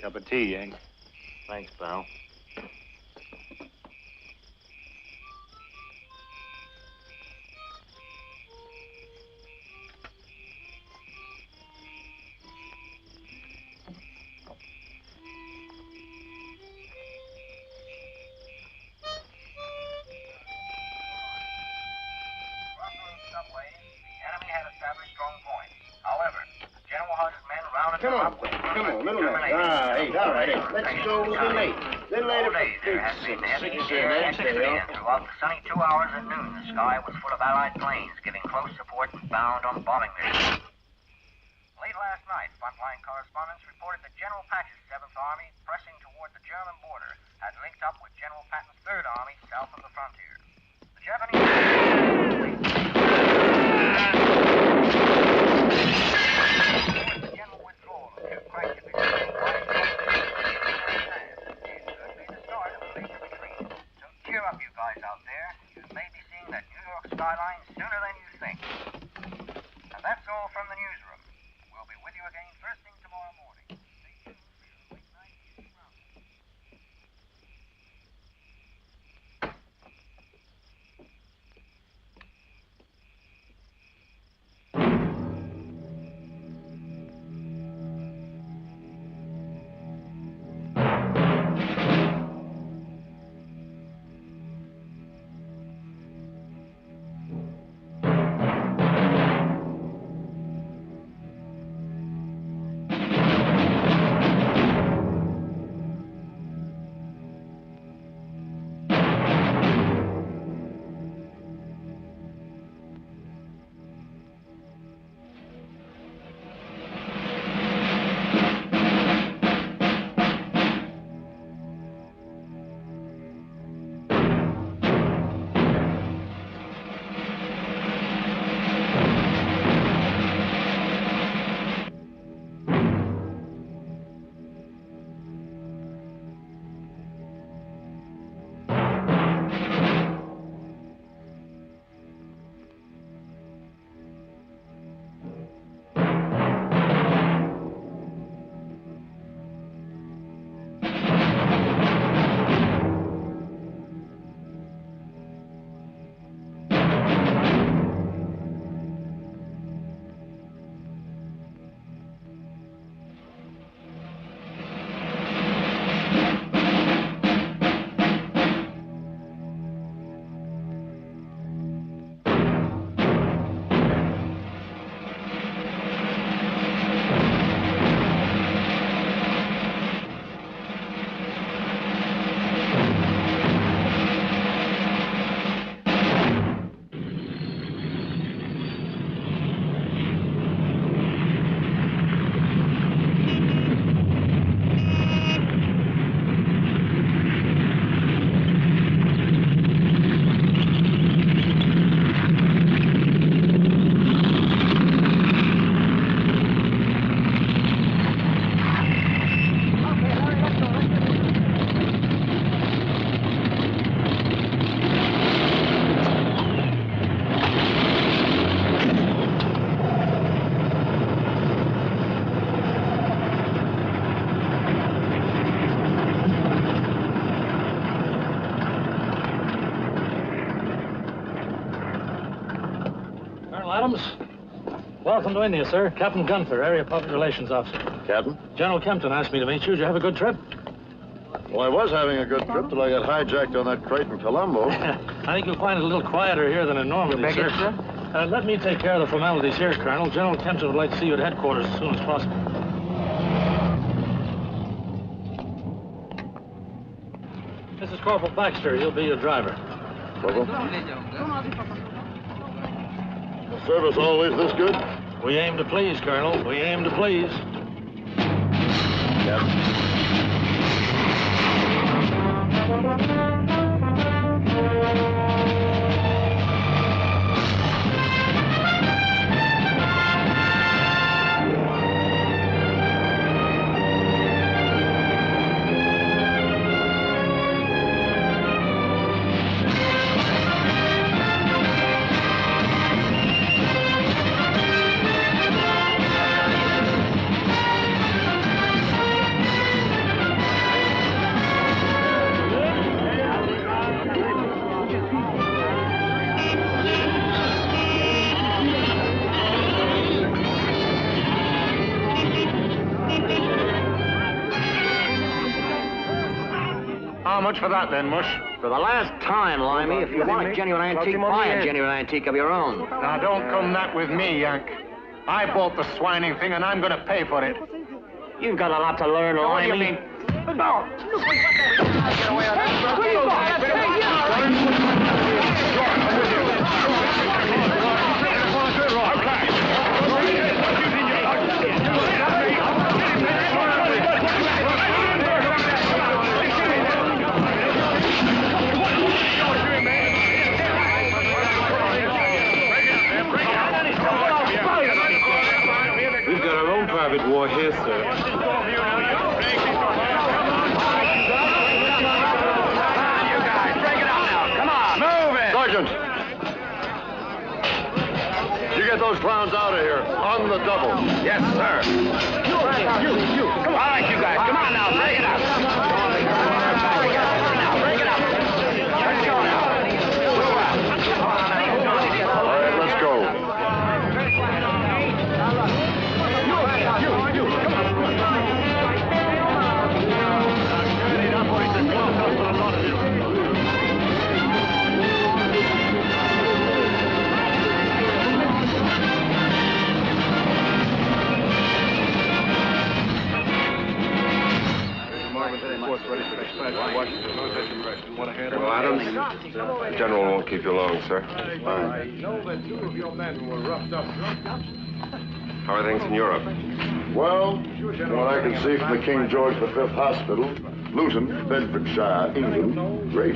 Cup of tea, Yank. Thanks, pal. Come on, little late. All right. Let's go a little late. Little later for There has been heavy air activity, and throughout the sunny 2 hours at noon, the sky was full of Allied planes giving close support and bound on bombing mission. Late last night, frontline correspondents reported that General Patch's 7th Army, pressing toward the German border, had linked up with General Patton's 3rd Army south of the frontier. The Japanese... Cheer up, you guys out there. You may be seeing that New York skyline sooner than you think. And that's all from the newsroom. We'll be with you again first thing tomorrow morning. Stay tuned for your late night news roundup. Welcome to India, sir. Captain Gunther, Area Public Relations Officer. Captain? General Kempton asked me to meet you. Did you have a good trip? Well, I was having a good trip till I got hijacked on that crate in Colombo. I think you'll find it a little quieter here than in Normandy, sir. Let me take care of the formalities here, Colonel. General Kempton would like to see you at headquarters as soon as possible. This is Corporal Baxter. He'll be your driver. Corporal? The service always this good? We aim to please, Colonel. We aim to please. Captain. how much for that, then, Mush? For the last time, Limey, if you want a genuine antique, buy a genuine antique of your own. Now, don't come that with me, Yank. I bought the swining thing, and I'm going to pay for it. You've got a lot to learn, Limey. What do you mean? No! We've got our own private war here, sir. Sergeant! You get those clowns out of here, on the double. Yes, sir. You. Come on. All right, you guys. Come on now. Break it up. Break it up. Let's go now. All right, let's go. You. Come on. Well, Adams, the general won't keep you long, sir. Fine. I know that two of your men were roughed up. How are things in Europe? Well, from what I can see from the King George V Hospital, Luton, Bedfordshire, England, great.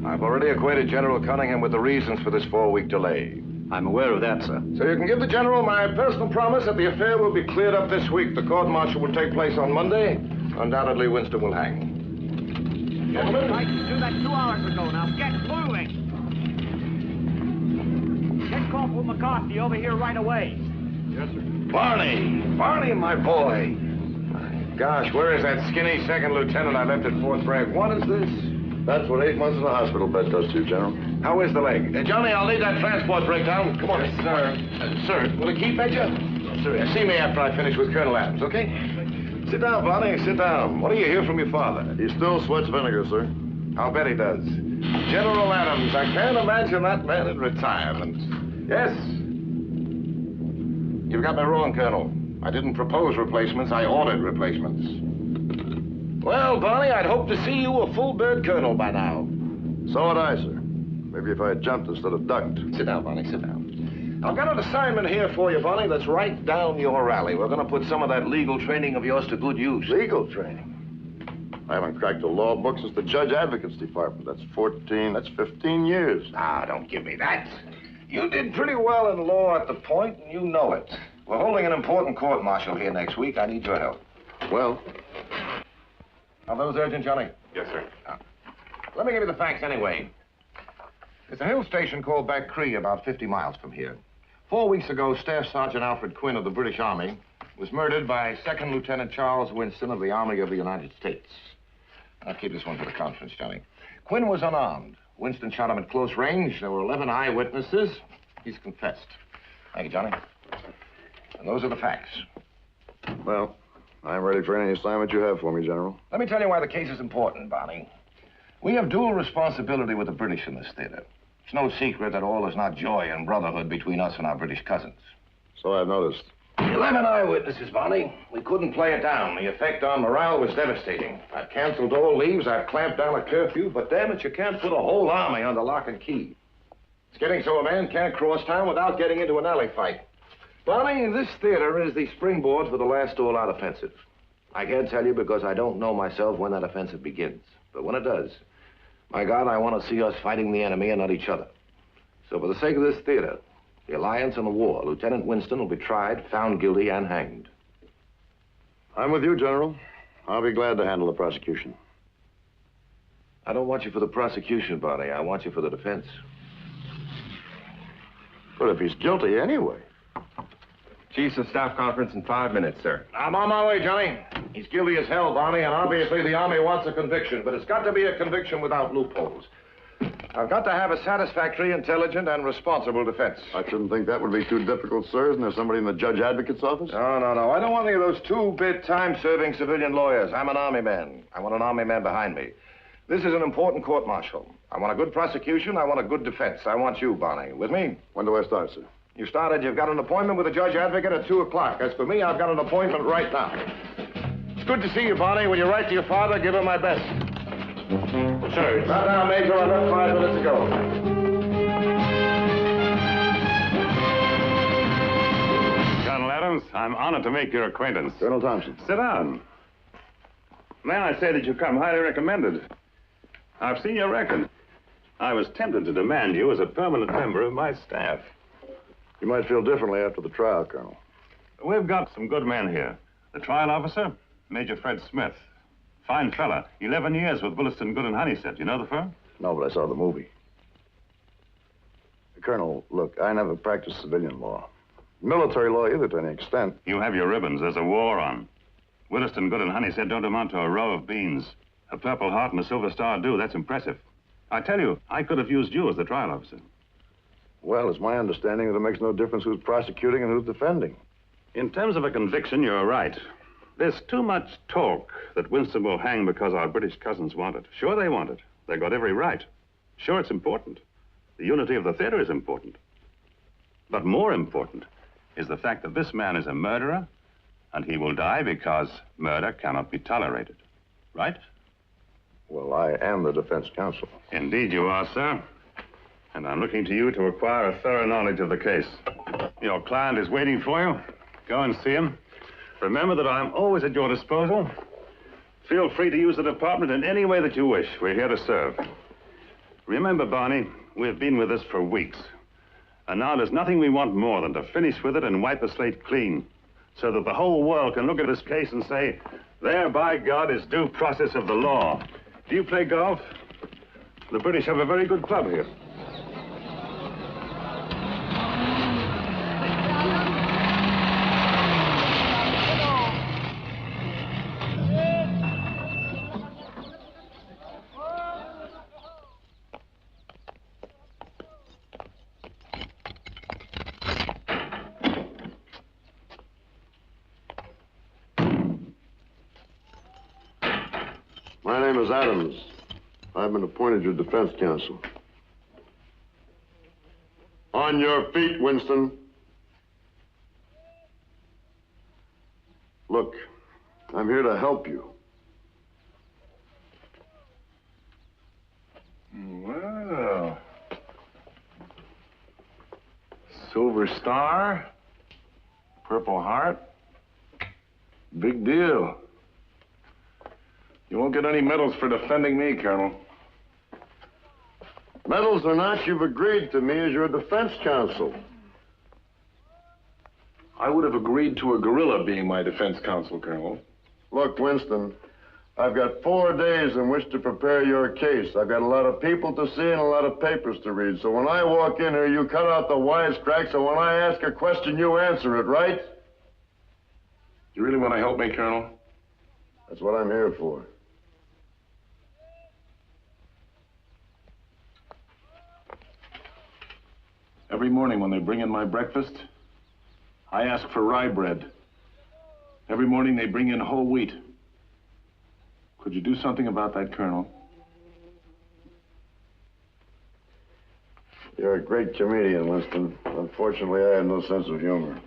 I've already acquainted General Cunningham with the reasons for this 4-week delay. I'm aware of that, sir. So you can give the General my personal promise that the affair will be cleared up this week. The court-martial will take place on Monday. Undoubtedly, Winston will hang. Gentlemen? I can do that 2 hours ago. Now get moving. Get Corporal McCarthy over here right away. Yes, sir. Barney, my boy. Gosh, where is that skinny second lieutenant I left at Fort Bragg? What is this? That's what 8 months in a hospital bed does to you, General. How is the leg? Johnny, I'll need that transport breakdown. Come on. Yes, sir. Sir, will it keep, Major? Yes, sir. See me after I finish with Colonel Adams, okay? Sit down, Barney, sit down. What do you hear from your father? He still sweats vinegar, sir. I'll bet he does. General Adams, I can't imagine that man in retirement. Yes? You've got me wrong, Colonel. I didn't propose replacements, I ordered replacements. Well, Barney, I'd hope to see you a full-bird colonel by now. So would I, sir. Maybe if I had jumped instead of ducked. Sit down, Barney, sit down. I've got an assignment here for you, Barney, that's right down your alley. We're going to put some of that legal training of yours to good use. Legal training? I haven't cracked a law book since the Judge Advocate's Department. That's 15 years. Ah, don't give me that. You did pretty well in law at the point, and you know it. We're holding an important court-martial here next week. I need your help. Well? Are those urgent, Johnny? Yes, sir. Let me give you the facts anyway. There's a hill station called Back Cree about 50 miles from here. 4 weeks ago, Staff Sergeant Alfred Quinn of the British Army was murdered by Second Lieutenant Charles Winston of the Army of the United States. I'll keep this one for the conference, Johnny. Quinn was unarmed. Winston shot him at close range. There were 11 eyewitnesses. He's confessed. Thank you, Johnny. And those are the facts. Well, I'm ready for any assignment you have for me, General. Let me tell you why the case is important, Barney. We have dual responsibility with the British in this theater. It's no secret that all is not joy and brotherhood between us and our British cousins. So I've noticed. 11 eyewitnesses, Barney. We couldn't play it down. The effect on morale was devastating. I've canceled all leaves, I've clamped down a curfew, but damn it, you can't put a whole army under lock and key. It's getting so a man can't cross town without getting into an alley fight. Barney, this theater is the springboard for the last all-out offensive. I can't tell you because I don't know myself when that offensive begins. But when it does, my God, I want to see us fighting the enemy and not each other. So for the sake of this theater, the alliance and the war, Lieutenant Winston will be tried, found guilty, and hanged. I'm with you, General. I'll be glad to handle the prosecution. I don't want you for the prosecution, Barney. I want you for the defense. But if he's guilty anyway. Chiefs of Staff conference in 5 minutes, sir. I'm on my way, Johnny. He's guilty as hell, Barney, and obviously the Army wants a conviction, but it's got to be a conviction without loopholes. I've got to have a satisfactory, intelligent, and responsible defense. I shouldn't think that would be too difficult, sir. Isn't there somebody in the judge advocate's office? No. I don't want any of those two-bit, time-serving civilian lawyers. I'm an army man. I want an army man behind me. This is an important court-martial. I want a good prosecution. I want a good defense. I want you, Barney. With me? When do I start, sir? You started. You've got an appointment with the judge advocate at 2 o'clock. As for me, I've got an appointment right now. It's good to see you, Barney. When you write to your father, give him my best. Sir. Not now, Major. I left 5 minutes ago. Colonel Adams, I'm honored to make your acquaintance. Colonel Thompson. Sit down. May I say that you come highly recommended. I've seen your record. I was tempted to demand you as a permanent member of my staff. You might feel differently after the trial, Colonel. We've got some good men here. The trial officer, Major Fred Smith. Fine fella. 11 years with Williston, Good and Honeysett. You know the firm? No, but I saw the movie. Colonel, look, I never practiced civilian law. Military law either, to any extent. You have your ribbons. There's a war on. Williston, Good and Honeysett don't amount to a row of beans. A Purple Heart and a Silver Star do. That's impressive. I tell you, I could have used you as the trial officer. Well, it's my understanding that it makes no difference who's prosecuting and who's defending. In terms of a conviction, you're right. There's too much talk that Winston will hang because our British cousins want it. Sure, they want it. They've got every right. Sure, it's important. The unity of the theater is important. But more important is the fact that this man is a murderer, and he will die because murder cannot be tolerated. Right? Well, I am the defense counsel. Indeed you are, sir. And I'm looking to you to acquire a thorough knowledge of the case. Your client is waiting for you. Go and see him. Remember that I'm always at your disposal. Feel free to use the department in any way that you wish. We're here to serve. Remember, Barney, we've been with this for weeks. And now there's nothing we want more than to finish with it and wipe the slate clean, so that the whole world can look at this case and say, there, by God, is due process of the law. Do you play golf? The British have a very good club here. My name is Adams. I've been appointed your defense counsel. On your feet, Winston. Look, I'm here to help you. Well. Silver Star. Purple Heart. Big deal. You won't get any medals for defending me, Colonel. Medals or not, you've agreed to me as your defense counsel. I would have agreed to a gorilla being my defense counsel, Colonel. Look, Winston, I've got 4 days in which to prepare your case. I've got a lot of people to see and a lot of papers to read. So when I walk in here, you cut out the wisecracks, and when I ask a question, you answer it, right? You really want to help me, Colonel? That's what I'm here for. Every morning when they bring in my breakfast, I ask for rye bread. Every morning they bring in whole wheat. Could you do something about that, Colonel? You're a great comedian, Winston. Unfortunately, I have no sense of humor.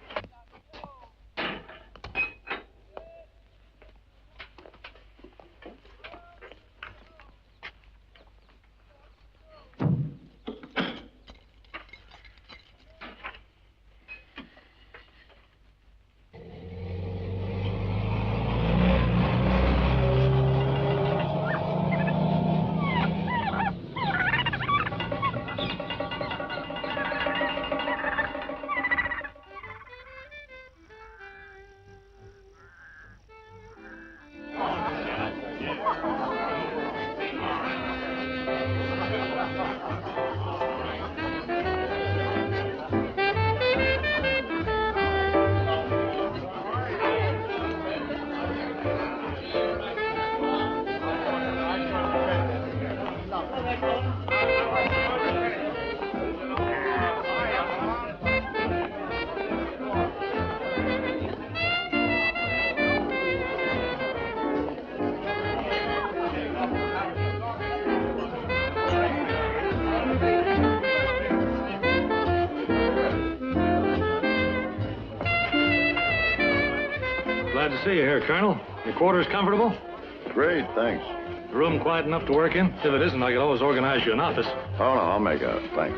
see you here, Colonel. Your quarters comfortable? Great, thanks. The room quiet enough to work in? If it isn't, I could always organize you an office. Oh, no, I'll make out. Thanks.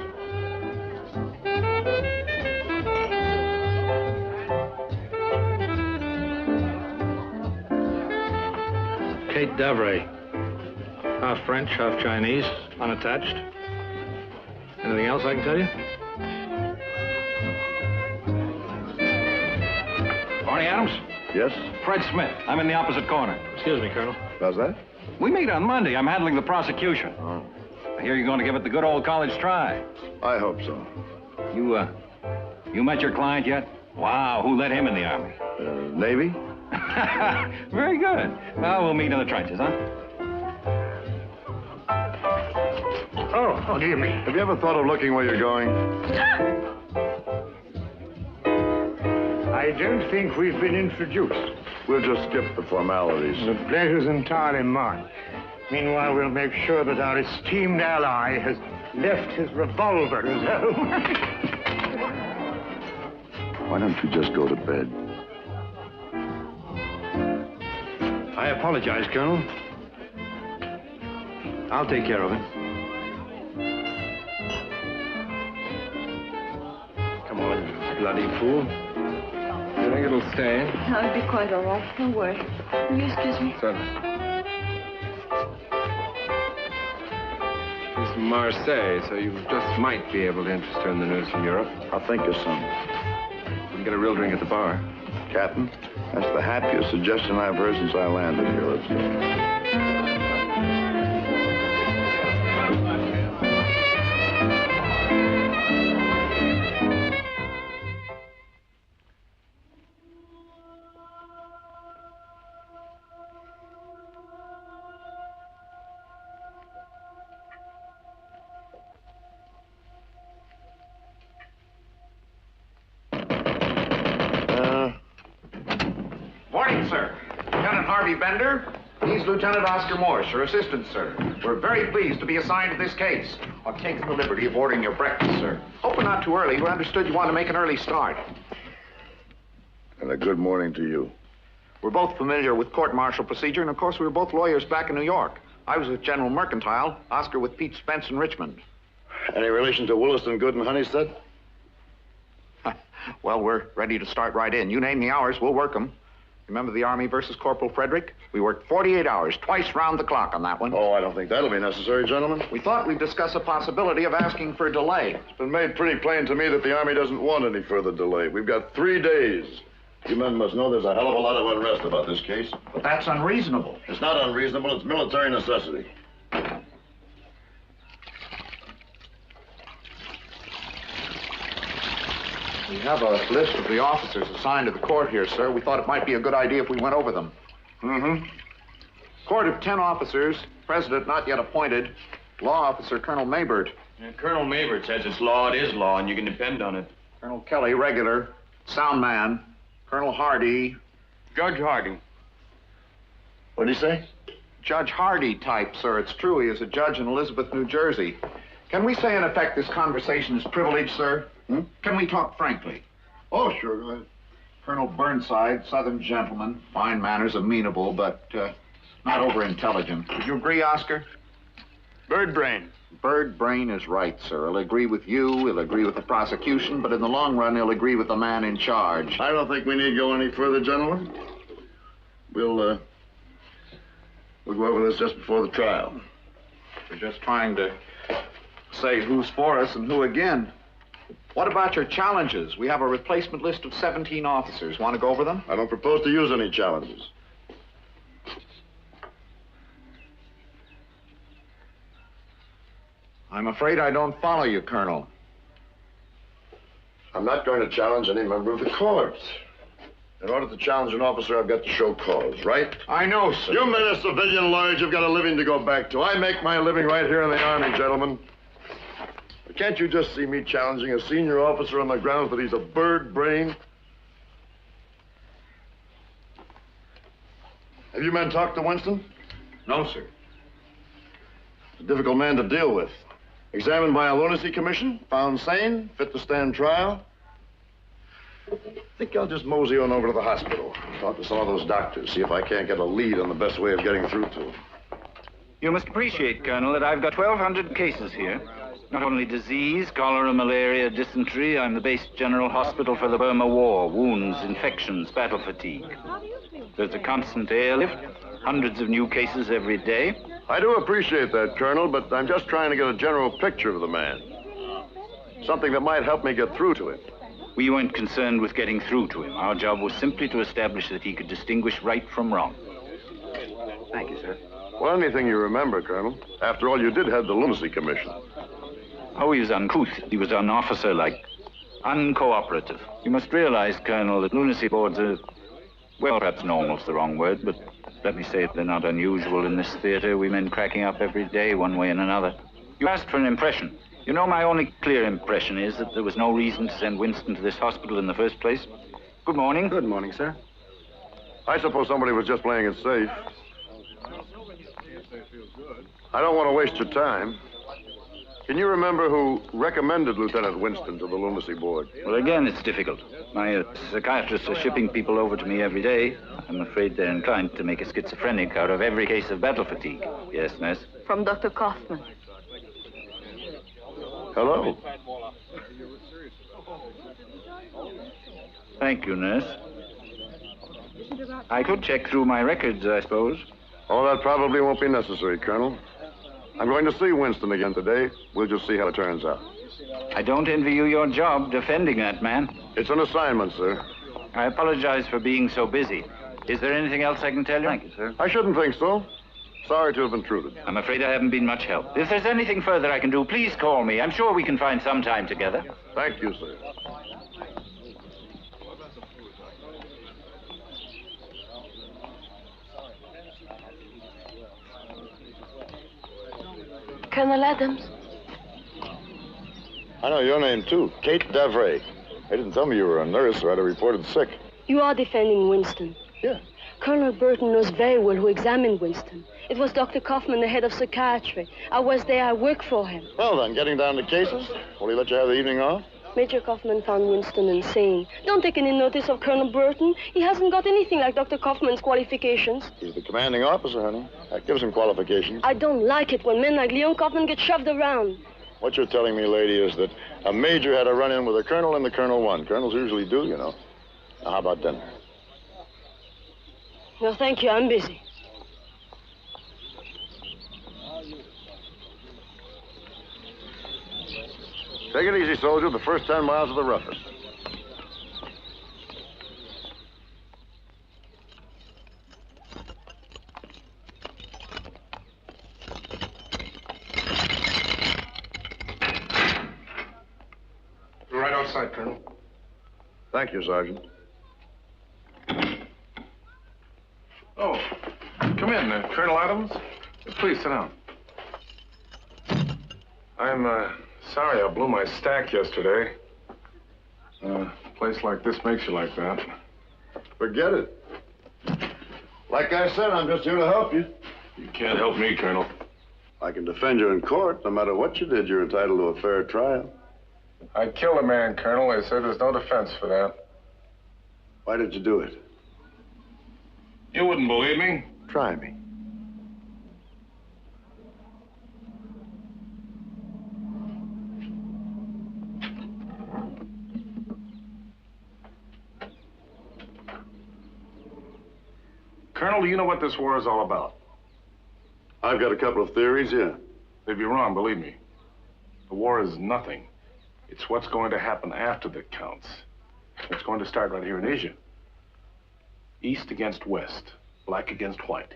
Kate Davray. Half French, half Chinese, unattached. Anything else I can tell you? Barney Adams? Yes? Fred Smith. I'm in the opposite corner. Excuse me, Colonel. How's that? We meet on Monday. I'm handling the prosecution. Oh, I hear you're going to give it the good old college try. I hope so. You met your client yet? Wow, who let him in the Army? Navy? Very good. Well, we'll meet in the trenches, huh? Oh, dear me. Have you ever thought of looking where you're going? I don't think we've been introduced. We'll just skip the formalities. The pleasure's entirely mine. Meanwhile, we'll make sure that our esteemed ally has left his revolver at home. Why don't you just go to bed? I apologize, Colonel. I'll take care of it. Come on, you bloody fool. You think it'll stay? No, it'll be quite all right. Don't worry. Will you excuse me? Certainly. She's from Marseille, so you just might be able to interest her in the news from Europe. I'll think of some. We can get a real drink at the bar. Captain, that's the happiest suggestion I've heard since I landed here. Let's go. Morning, sir. Lieutenant Harvey Bender. He's Lieutenant Oscar Morse, your assistant, sir. We're very pleased to be assigned to this case. I've taken the liberty of ordering your breakfast, sir. Hope we're not too early. We understood you wanted to make an early start. And a good morning to you. We're both familiar with court-martial procedure, and of course we were both lawyers back in New York. I was with General Mercantile, Oscar with Pete Spence in Richmond. Any relation to Williston Good and Honeysted? Well, we're ready to start right in. You name the hours, we'll work them. Remember the Army versus Corporal Frederick? We worked 48 hours, twice round the clock on that one. Oh, I don't think that'll be necessary, gentlemen. We thought we'd discuss a possibility of asking for a delay. It's been made pretty plain to me that the Army doesn't want any further delay. We've got 3 days. You men must know there's a hell of a lot of unrest about this case. But that's unreasonable. It's not unreasonable, it's military necessity. We have a list of the officers assigned to the court here, sir. We thought it might be a good idea if we went over them. Mm-hmm. Court of 10 officers, president not yet appointed, law officer Colonel Maybert. Colonel Maybert says it's law, it is law, and you can depend on it. Colonel Kelly, regular, sound man. Colonel Hardy. Judge Hardy. What'd he say? Judge Hardy type, sir. It's true, he is a judge in Elizabeth, New Jersey. Can we say, in effect, this conversation is privileged, sir? Can we talk frankly? Oh, sure, go ahead. Colonel Burnside, Southern gentleman, fine manners, amenable, but not over-intelligent. Would you agree, Oscar? Bird brain. Bird brain is right, sir. He'll agree with you, he'll agree with the prosecution, but in the long run, he'll agree with the man in charge. I don't think we need to go any further, gentlemen. We'll go over this just before the trial. We're just trying to say who's for us and who again. What about your challenges? We have a replacement list of 17 officers. Want to go over them? I don't propose to use any challenges. I'm afraid I don't follow you, Colonel. I'm not going to challenge any member of the court. In order to challenge an officer, I've got to show cause, right? I know, sir. You men are civilian lawyers. You've got a living to go back to. I make my living right here in the Army, gentlemen. But can't you just see me challenging a senior officer on the grounds that he's a bird brain? Have you men talked to Winston? No, sir. He's a difficult man to deal with. Examined by a lunacy commission, found sane, fit to stand trial. I think I'll just mosey on over to the hospital. Talk to some of those doctors, see if I can't get a lead on the best way of getting through to them. You must appreciate, Colonel, that I've got 1,200 cases here. Not only disease, cholera, malaria, dysentery, I'm the base general hospital for the Burma War, wounds, infections, battle fatigue. There's a constant airlift, hundreds of new cases every day. I do appreciate that, Colonel, but I'm just trying to get a general picture of the man. Something that might help me get through to him. We weren't concerned with getting through to him. Our job was simply to establish that he could distinguish right from wrong. Thank you, sir. Well, anything you remember, Colonel. After all, you did head the Lunacy Commission. Oh, he was uncouth. He was unofficer-like, uncooperative. You must realize, Colonel, that lunacy boards are, well, perhaps normal's the wrong word, but let me say it, they're not unusual in this theater. We men cracking up every day, one way and another. You asked for an impression. You know, my only clear impression is that there was no reason to send Winston to this hospital in the first place. Good morning. Good morning, sir. I suppose somebody was just playing it safe. I don't want to waste your time. Can you remember who recommended Lieutenant Winston to the Lunacy Board? Well, again, it's difficult. My psychiatrists are shipping people over to me every day. I'm afraid they're inclined to make a schizophrenic out of every case of battle fatigue. Yes, nurse? From Dr. Kaufman. Hello. Thank you, nurse. I could check through my records, I suppose. Oh, that probably won't be necessary, Colonel. I'm going to see Winston again today. We'll just see how it turns out. I don't envy you your job defending that man. It's an assignment, sir. I apologize for being so busy. Is there anything else I can tell you? Thank you, sir. I shouldn't think so. Sorry to have intruded. I'm afraid I haven't been much help. If there's anything further I can do, please call me. I'm sure we can find some time together. Thank you, sir. Colonel Adams. I know your name, too. Kate Davray. They didn't tell me you were a nurse, or I'd have reported sick. You are defending Winston. Yeah. Colonel Burton knows very well who examined Winston. It was Dr. Kaufman, the head of psychiatry. I was there. I worked for him. Well, then, getting down to cases, will he let you have the evening off? Major Kaufman found Winston insane. Don't take any notice of Colonel Burton. He hasn't got anything like Dr. Kaufman's qualifications. He's the commanding officer, honey. That gives him qualifications. I don't like it when men like Leon Kaufman get shoved around. What you're telling me, lady, is that a major had a run-in with a colonel and the colonel won. Colonels usually do, you know. Now, how about dinner? No, thank you. I'm busy. Take it easy, soldier. The first 10 miles are the roughest. Right outside, Colonel. Thank you, Sergeant. Oh, come in, Colonel Adams. Please sit down. I'm sorry I blew my stack yesterday. A place like this makes you like that. Forget it. Like I said, I'm just here to help you. You can't help me, Colonel. I can defend you in court. No matter what you did, you're entitled to a fair trial. I killed a man, Colonel. They said there's no defense for that. Why did you do it? You wouldn't believe me. Try me. Colonel, do you know what this war is all about? I've got a couple of theories, yeah. They'd be wrong, believe me. The war is nothing. It's what's going to happen after that counts. It's going to start right here in Asia. East against west, black against white.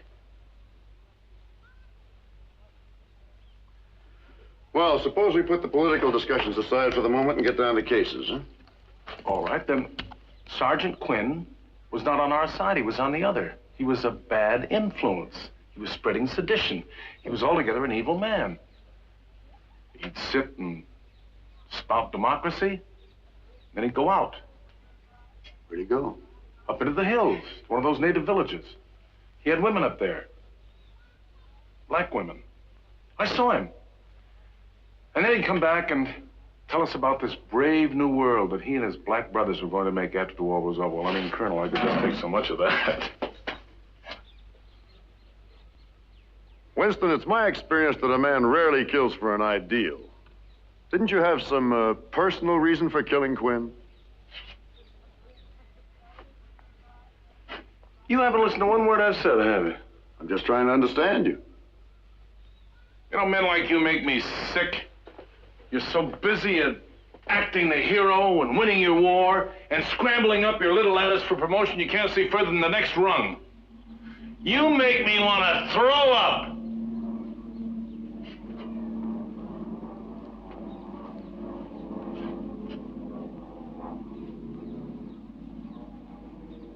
Well, suppose we put the political discussions aside for the moment and get down to cases, huh? All right, then Sergeant Quinn was not on our side. He was on the other. He was a bad influence. He was spreading sedition. He was altogether an evil man. He'd sit and spout democracy, then he'd go out. Where'd he go? Up into the hills, one of those native villages. He had women up there. Black women. I saw him. And then he'd come back and Tell us about this brave new world that he and his black brothers were going to make after the war was over. Well, I mean, Colonel, I could just take so much of that. Winston, it's my experience that a man rarely kills for an ideal. Didn't you have some personal reason for killing Quinn? You haven't listened to one word I've said, have you? I'm just trying to understand you. You know, men like you make me sick. You're so busy at acting the hero and winning your war and scrambling up your little ladders for promotion you can't see further than the next rung. You make me want to throw up.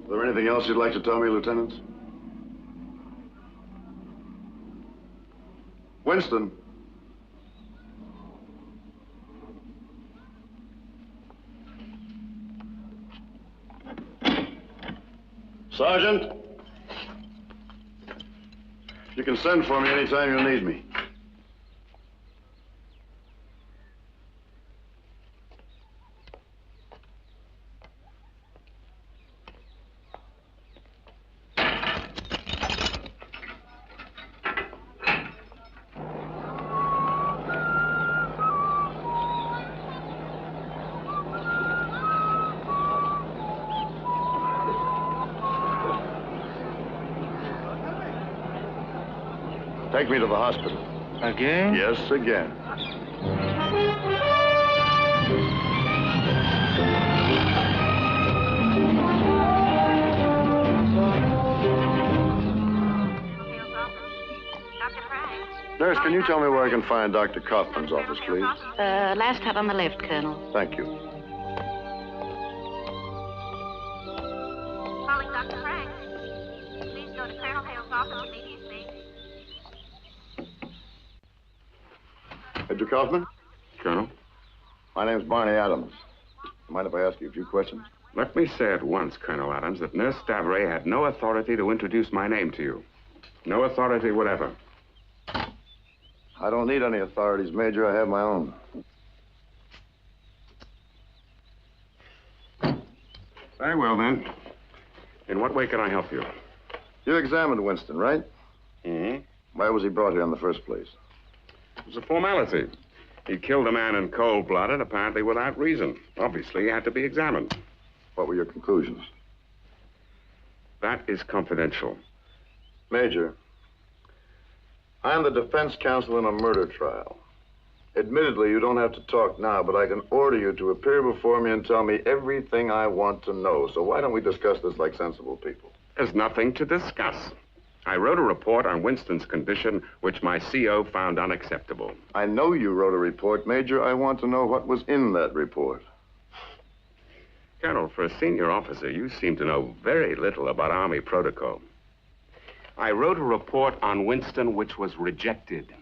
Is there anything else you'd like to tell me, Lieutenant? Winston. Sergeant. You can send for me anytime you need me. Take me to the hospital. Again? Yes, again. Nurse, can you tell me where I can find Dr. Kaufman's office, please? Last hut on the left, Colonel. Thank you. Calling Dr. Frank. Please go to Colonel Hale's office immediately. Major Kaufman? Colonel? My name's Barney Adams. Mind if I ask you a few questions? Let me say at once, Colonel Adams, that Nurse Davray had no authority to introduce my name to you. No authority whatever. I don't need any authorities, Major. I have my own. Very well, then. In what way can I help you? You examined Winston, right? Mm-hmm. Why was he brought here in the first place? It was a formality. He killed a man in cold-blooded, apparently without reason. Obviously, he had to be examined. What were your conclusions? That is confidential. Major, I am the defense counsel in a murder trial. Admittedly, you don't have to talk now, but I can order you to appear before me and tell me everything I want to know. So why don't we discuss this like sensible people? There's nothing to discuss. I wrote a report on Winston's condition, which my CO found unacceptable. I know you wrote a report, Major. I want to know what was in that report. Colonel, for a senior officer, you seem to know very little about Army protocol. I wrote a report on Winston which was rejected.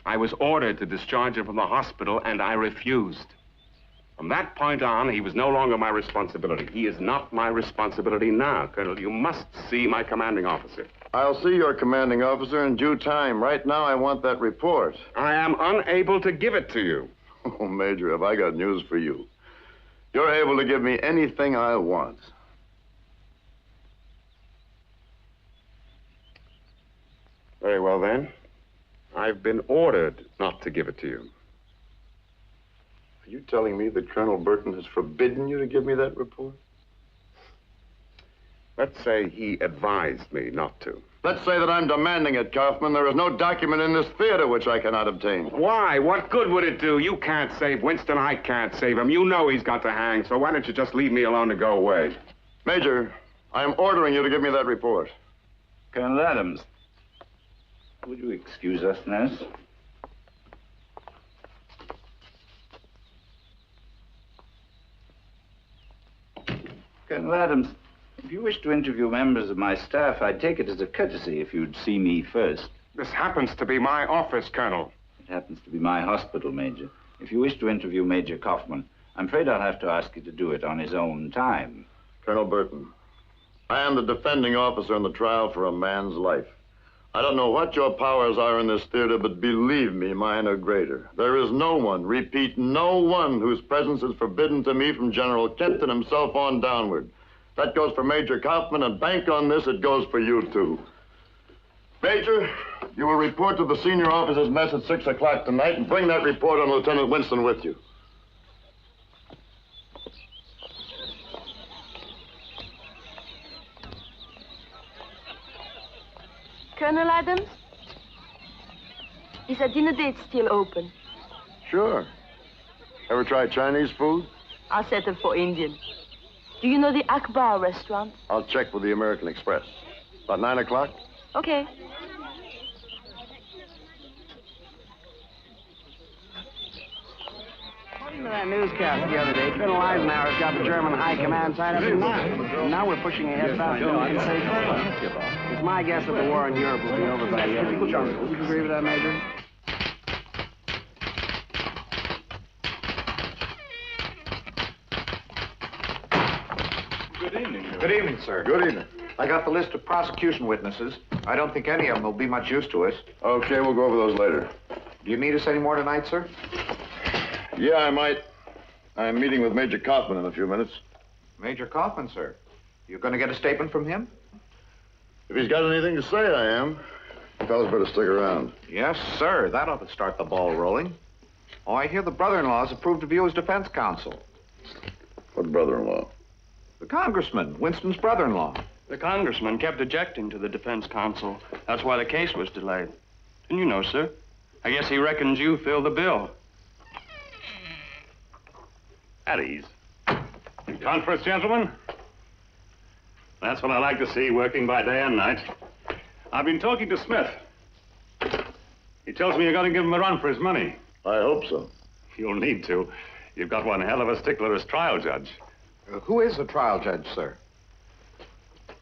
I was ordered to discharge him from the hospital, and I refused. From that point on, he was no longer my responsibility. He is not my responsibility now, Colonel. You must see my commanding officer. I'll see your commanding officer in due time. Right now, I want that report. I am unable to give it to you. Oh, Major, have I got news for you. You're able to give me anything I want. Very well, then. I've been ordered not to give it to you. Are you telling me that Colonel Burton has forbidden you to give me that report? Let's say he advised me not to. Let's say that I'm demanding it, Kaufman. There is no document in this theater which I cannot obtain. Why? What good would it do? You can't save Winston. I can't save him. You know he's got to hang, so why don't you just leave me alone and go away? Major, I am ordering you to give me that report. Colonel Adams, would you excuse us, nurse? Colonel Adams, if you wish to interview members of my staff, I'd take it as a courtesy if you'd see me first. This happens to be my office, Colonel. It happens to be my hospital, Major. If you wish to interview Major Kaufman, I'm afraid I'll have to ask you to do it on his own time. Colonel Burton, I am the defending officer in the trial for a man's life. I don't know what your powers are in this theater, but believe me, mine are greater. There is no one, repeat, no one whose presence is forbidden to me from General Kempton himself on downward. That goes for Major Kaufman, and bank on this, it goes for you, too. Major, you will report to the senior officers' mess at 6 o'clock tonight, and bring that report on Lieutenant Winston with you. Colonel Adams? Is that dinner date still open? Sure. Ever try Chinese food? I'll settle for Indian. Do you know the Akbar restaurant? I'll check with the American Express. About 9 o'clock? Okay. According to that newscast the other day, Colonel Eisenhower's got the German high command tied up in knots. Now we're pushing ahead about until we can save Trevor. It's my guess that the war in Europe will be over by the end of the year. Would you agree with that, Major? Good evening. Good evening, sir. Good evening. I got the list of prosecution witnesses. I don't think any of them will be much use to us. Okay, we'll go over those later. Do you need us any more tonight, sir? Yeah, I might. I'm meeting with Major Kaufman in a few minutes. Major Kaufman, sir. You going to get a statement from him? If he's got anything to say, I am. You fellas better stick around. Yes, sir. That ought to start the ball rolling. Oh, I hear the brother-in-law's approved of you as defense counsel. What brother-in-law? The congressman, Winston's brother-in-law. The congressman kept objecting to the defense counsel. That's why the case was delayed. And you know, sir, I guess he reckons you filled the bill. At ease. Conference, gentlemen? That's what I like to see, working by day and night. I've been talking to Smith. He tells me you're going to give him a run for his money. I hope so. You'll need to. You've got one hell of a stickler as trial judge. Who is the trial judge, sir?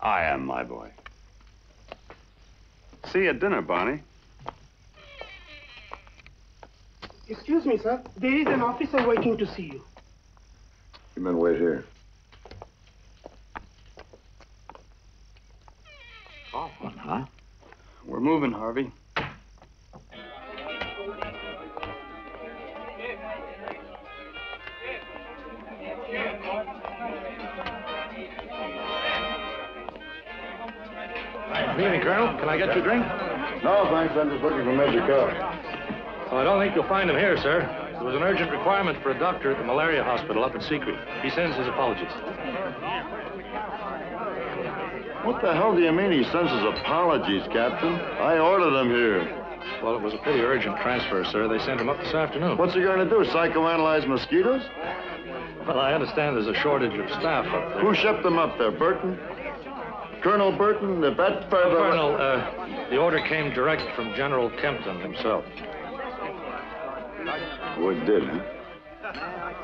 I am, my boy. See you at dinner, Barney. Excuse me, sir. There is an officer waiting to see you. You men wait here. Kaufman, huh? We're moving, Harvey. Good evening, Colonel. Can I get you a drink? No, thanks. I'm just looking for Major Kaufman. Well, I don't think you'll find him here, sir. There was an urgent requirement for a doctor at the malaria hospital up at Secret. He sends his apologies. What the hell do you mean he sends his apologies, Captain? I ordered him here. Well, it was a pretty urgent transfer, sir. They sent him up this afternoon. What's he going to do, psychoanalyze mosquitoes? Well, I understand there's a shortage of staff up there. Who shipped them up there, Burton? Colonel Burton, the vet for the... Colonel, the order came direct from General Kempton himself. Oh, it did, huh?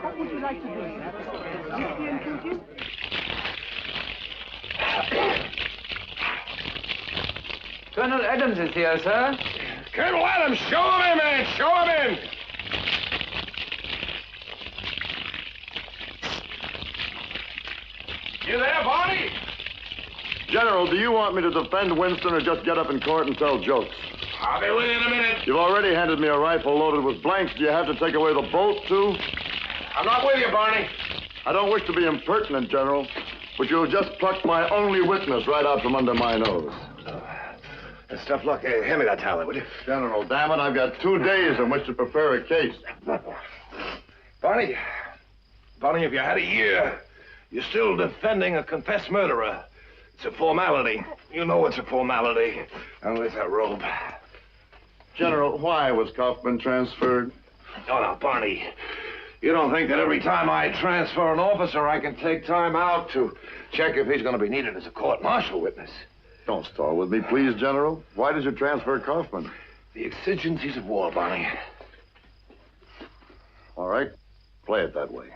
What would you like to do, sir? Whiskey and cookies? Colonel Adams is here, sir. Colonel Adams, show him in, man! Show him in! You there, Barney? General, do you want me to defend Winston or just get up in court and tell jokes? I'll be with you in a minute. You've already handed me a rifle loaded with blanks. Do you have to take away the bolt, too? I'm not with you, Barney. I don't wish to be impertinent, General, but you've just plucked my only witness right out from under my nose. That's tough luck. Hey, hand me that towel, will you? General, damn it, I've got 2 days in which to prepare a case. Barney, if you had a year, you're still defending a confessed murderer. It's a formality. You know it's a formality. And with that robe. General, why was Kaufman transferred? Oh, now, Barney, you don't think that every time I transfer an officer, I can take time out to check if he's going to be needed as a court-martial witness? Don't stall with me, please, General. Why did you transfer Kaufman? The exigencies of war, Barney. All right, play it that way.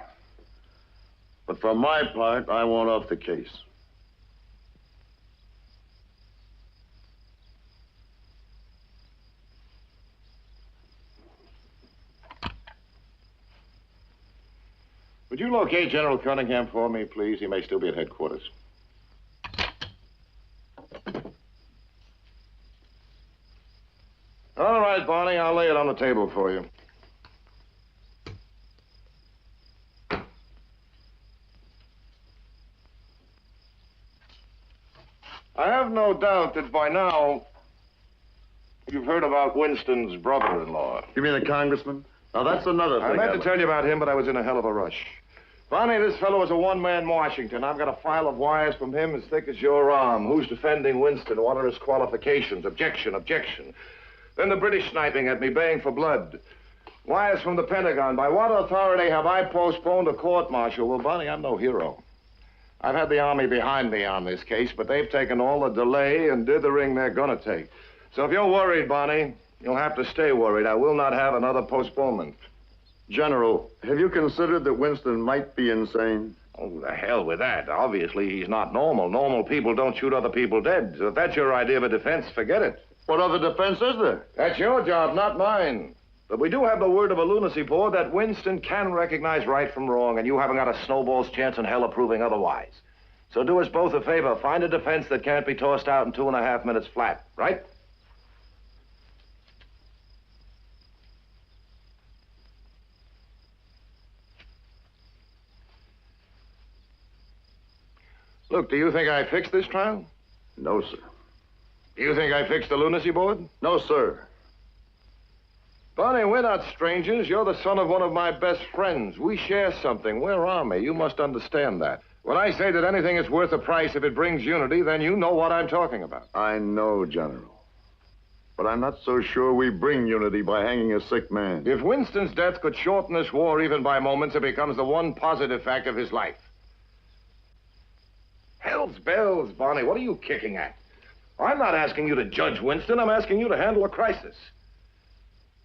But for my part, I want off the case. Would you locate General Cunningham for me, please? He may still be at headquarters. Barney. I'll lay it on the table for you. I have no doubt that by now you've heard about Winston's brother-in-law. You mean the congressman? Now, that's another thing. I meant to tell you about him, but I was in a hell of a rush. Barney, this fellow is a one-man Washington. I've got a file of wires from him as thick as your arm. Who's defending Winston? What are his qualifications? Objection, objection. Then the British sniping at me, baying for blood. Wires from the Pentagon. By what authority have I postponed a court-martial? Well, Barney, I'm no hero. I've had the Army behind me on this case, but they've taken all the delay and dithering they're gonna take. So if you're worried, Barney, you'll have to stay worried. I will not have another postponement. General, have you considered that Winston might be insane? Oh, the hell with that. Obviously, he's not normal. Normal people don't shoot other people dead. So if that's your idea of a defense, forget it. What other defense is there? That's your job, not mine. But we do have the word of a lunacy board that Winston can recognize right from wrong, and you haven't got a snowball's chance in hell of proving otherwise. So do us both a favor. Find a defense that can't be tossed out in 2.5 minutes flat, right? Look, do you think I fixed this trial? No, sir. Do you think I fixed the lunacy board? No, sir. Barney, we're not strangers. You're the son of one of my best friends. We share something. We're Army. You must understand that. When I say that anything is worth a price if it brings unity, then you know what I'm talking about. I know, General. But I'm not so sure we bring unity by hanging a sick man. If Winston's death could shorten this war even by moments, it becomes the one positive fact of his life. Hell's bells, Barney. What are you kicking at? I'm not asking you to judge Winston. I'm asking you to handle a crisis.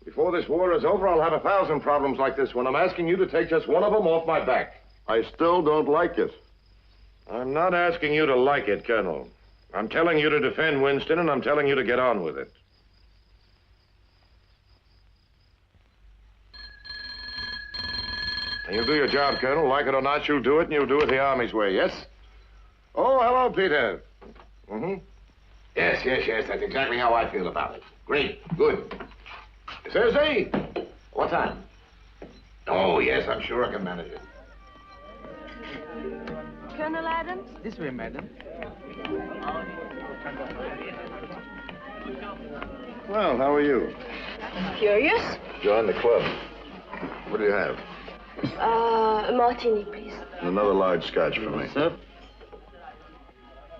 Before this war is over, I'll have 1,000 problems like this one. I'm asking you to take just one of them off my back. I still don't like it. I'm not asking you to like it, Colonel. I'm telling you to defend Winston, and I'm telling you to get on with it. And you'll do your job, Colonel. Like it or not, you'll do it, and you'll do it the Army's way, yes? Oh, hello, Peter. Mm-hmm. Yes. That's exactly how I feel about it. Great. Good. Thursday? What time? Oh, yes, I'm sure I can manage it. Colonel Adams? This way, madam. Well, how are you? Curious? Join the club. What do you have? A martini, please. And another large scotch for me. Sir?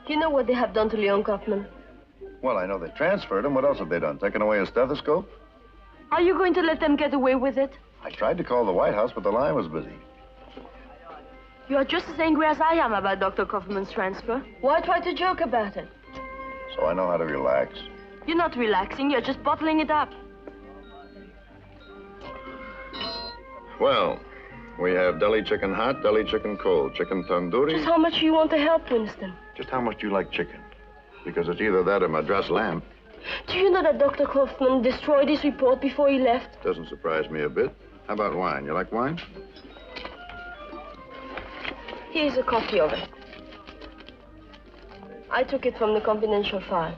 Do you know what they have done to Leon Kaufman? Well, I know they transferred him. What else have they done? Taken away his stethoscope? Are you going to let them get away with it? I tried to call the White House, but the line was busy. You are just as angry as I am about Dr. Kaufman's transfer. Why try to joke about it? So I know how to relax. You're not relaxing, you're just bottling it up. Well, we have deli chicken hot, deli chicken cold, chicken tandoori. Just how much do you want to help, Winston? Just how much do you like chicken? Because it's either that or Madras lamb. Do you know that Dr. Kaufman destroyed his report before he left? Doesn't surprise me a bit. How about wine? You like wine? Here's a copy of it. I took it from the confidential file.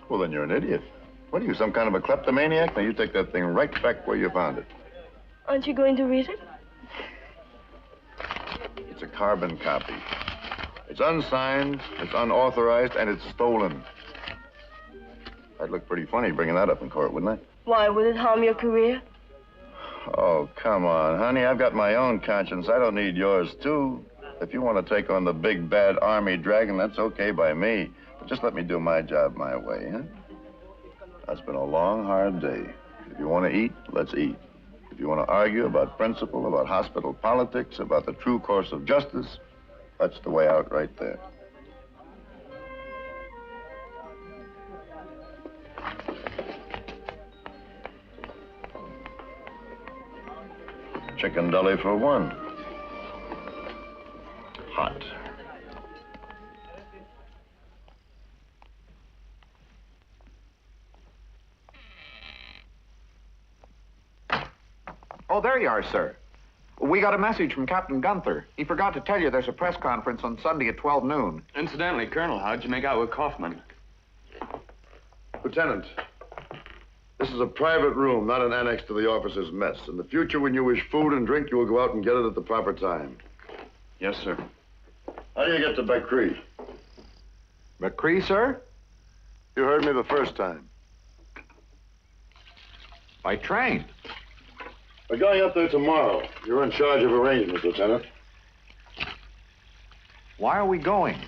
Well, then you're an idiot. What are you, some kind of a kleptomaniac? Now, you take that thing right back where you found it. Aren't you going to read it? It's a carbon copy. It's unsigned, it's unauthorized, and it's stolen. I'd look pretty funny bringing that up in court, wouldn't I? Why, would it harm your career? Oh, come on, honey. I've got my own conscience. I don't need yours, too. If you want to take on the big, bad Army dragon, that's okay by me. But just let me do my job my way, huh? It's been a long, hard day. If you want to eat, let's eat. If you want to argue about principle, about hospital politics, about the true course of justice, that's the way out right there. Chicken deli for one. Hot. Oh, there you are, sir. We got a message from Captain Gunther. He forgot to tell you there's a press conference on Sunday at 12 noon. Incidentally, Colonel, how'd you make out with Kaufman? Lieutenant, This is a private room, not an annex to the officer's mess. In the future, when you wish food and drink, you will go out and get it at the proper time. Yes, sir. How do you get to Becree? McCree, sir? You heard me the first time. By train. We're going up there tomorrow. You're in charge of arrangements, Lieutenant. Why are we going?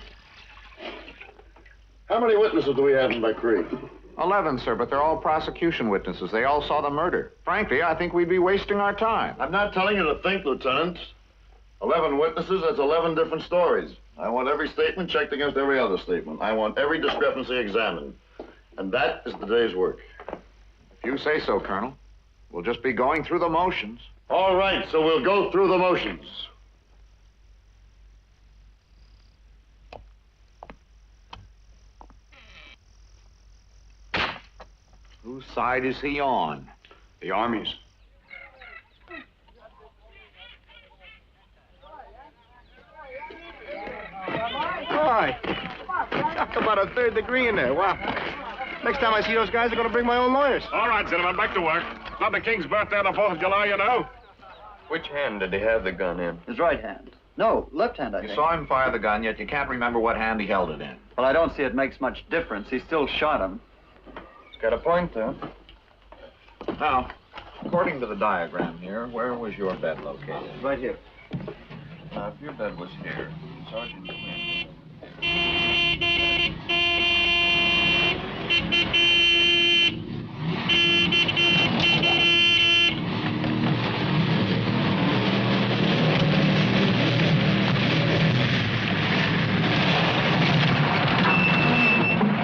How many witnesses do we have in Becree? 11, sir, but they're all prosecution witnesses. They all saw the murder. Frankly, I think we'd be wasting our time. I'm not telling you to think, Lieutenant. 11 witnesses, that's 11 different stories. I want every statement checked against every other statement. I want every discrepancy examined. And that is the day's work. If you say so, Colonel. We'll just be going through the motions. All right, so we'll go through the motions. Whose side is he on? The Army's. Boy, talk about a third degree in there. Wow. Next time I see those guys, I'm going to bring my own lawyers. All right, gentlemen, back to work. It's not the King's birthday on the 4th of July, you know. Which hand did he have the gun in? His right hand. No, left hand, I think. You saw him fire the gun, yet you can't remember what hand he held it in. Well, I don't see it makes much difference. He still shot him. He's got a point, though. Now, according to the diagram here, where was your bed located? Right here. Now, if your bed was here, Sergeant Wynn.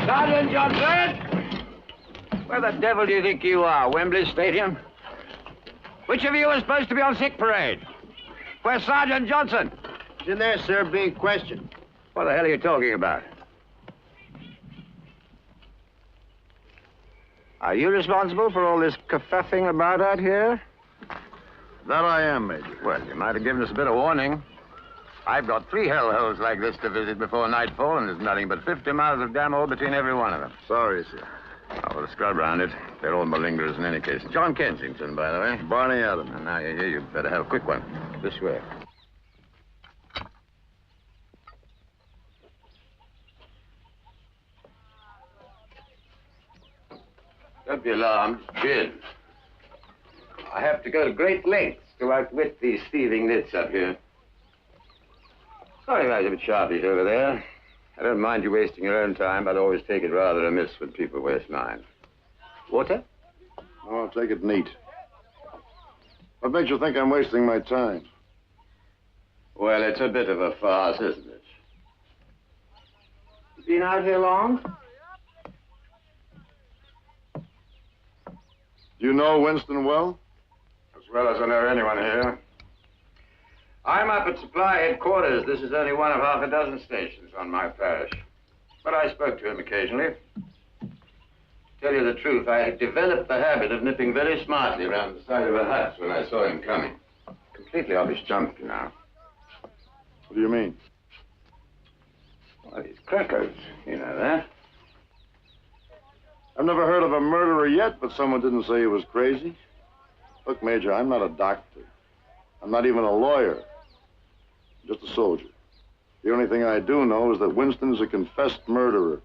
Sergeant Johnson! Where the devil do you think you are? Wembley Stadium? Which of you is supposed to be on sick parade? Where's Sergeant Johnson? He's in there, sir, being questioned. What the hell are you talking about? Are you responsible for all this kerfuffing about out here? That I am, Major. Well, you might have given us a bit of warning. I've got 3 hellholes like this to visit before nightfall, and there's nothing but 50 miles of damn hole between every one of them. Sorry, sir. Oh, well, scrub round it. They're all malingerers in any case. John Kensington, by the way. Barney Adams. And now you're here, you'd better have a quick one. This way. Don't be alarmed. Jim. I have to go to great lengths to outwit these thieving nits up here. Sorry if I was a bit sharpish over there. I don't mind you wasting your own time, but I always take it rather amiss when people waste mine. Water? Oh, I'll take it neat. What makes you think I'm wasting my time? Well, it's a bit of a farce, isn't it? Been out here long? Do you know Winston well? As well as I know anyone here. I'm up at supply headquarters. This is only one of half a dozen stations on my parish. But I spoke to him occasionally. To tell you the truth, I had developed the habit of nipping very smartly around the side of a hut when I saw him coming. Completely off his jump, you know. What do you mean? Well, he's crackers. You know that. I've never heard of a murderer yet, but someone didn't say he was crazy. Look, Major, I'm not a doctor. I'm not even a lawyer. I'm just a soldier. The only thing I do know is that Winston is a confessed murderer.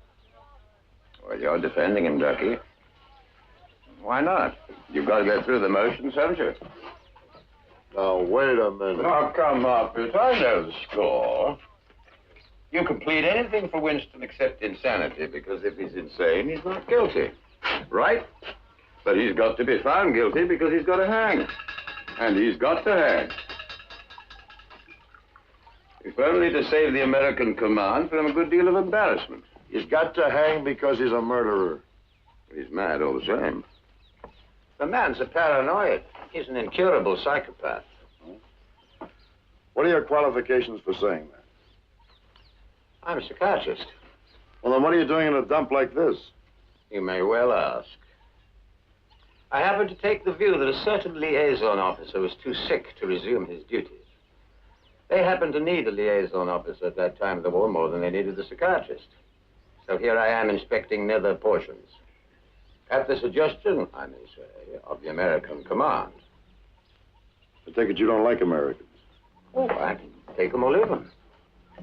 Well, you're defending him, Ducky. Why not? You've got to go through the motions, haven't you? Now, wait a minute. Oh, come up, it. I know the score. You can plead anything for Winston except insanity, because if he's insane, he's not guilty. Right? But he's got to be found guilty because he's got to hang. And he's got to hang. If only to save the American command from a good deal of embarrassment. He's got to hang because he's a murderer. He's mad all the same. The man's a paranoid. He's an incurable psychopath. What are your qualifications for saying that? I'm a psychiatrist. Well, then what are you doing in a dump like this? You may well ask. I happen to take the view that a certain liaison officer was too sick to resume his duties. They happened to need a liaison officer at that time of the war more than they needed the psychiatrist. So here I am inspecting nether portions. At the suggestion, I may say, of the American command. I take it you don't like Americans. Oh, I can take them or leave them.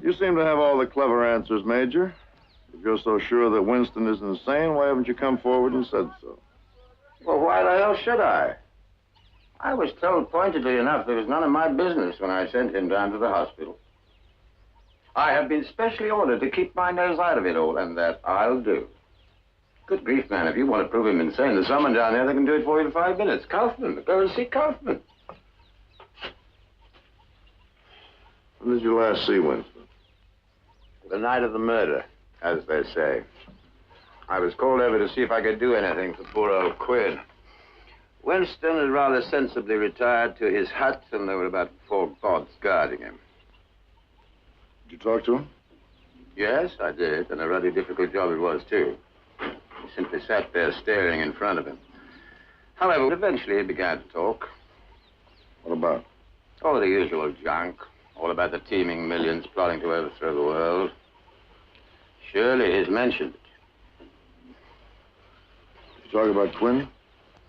You seem to have all the clever answers, Major. If you're so sure that Winston is insane, why haven't you come forward and said so? Well, why the hell should I? I was told pointedly enough there was none of my business when I sent him down to the hospital. I have been specially ordered to keep my nose out of it all, and that I'll do. Good grief, man, if you want to prove him insane, there's someone down there that can do it for you in 5 minutes. Kaufman, go and see Kaufman. When did you last see Winston? The night of the murder, as they say. I was called over to see if I could do anything for poor old Quinn. Winston had rather sensibly retired to his hut, and there were about 4 bods guarding him. Did you talk to him? Yes, I did, and a rather difficult job it was, too. He simply sat there staring in front of him. However, eventually he began to talk. What about? Oh, the usual junk. All about the teeming millions plotting to overthrow the world. Surely he's mentioned it. Did you talk about Quinn?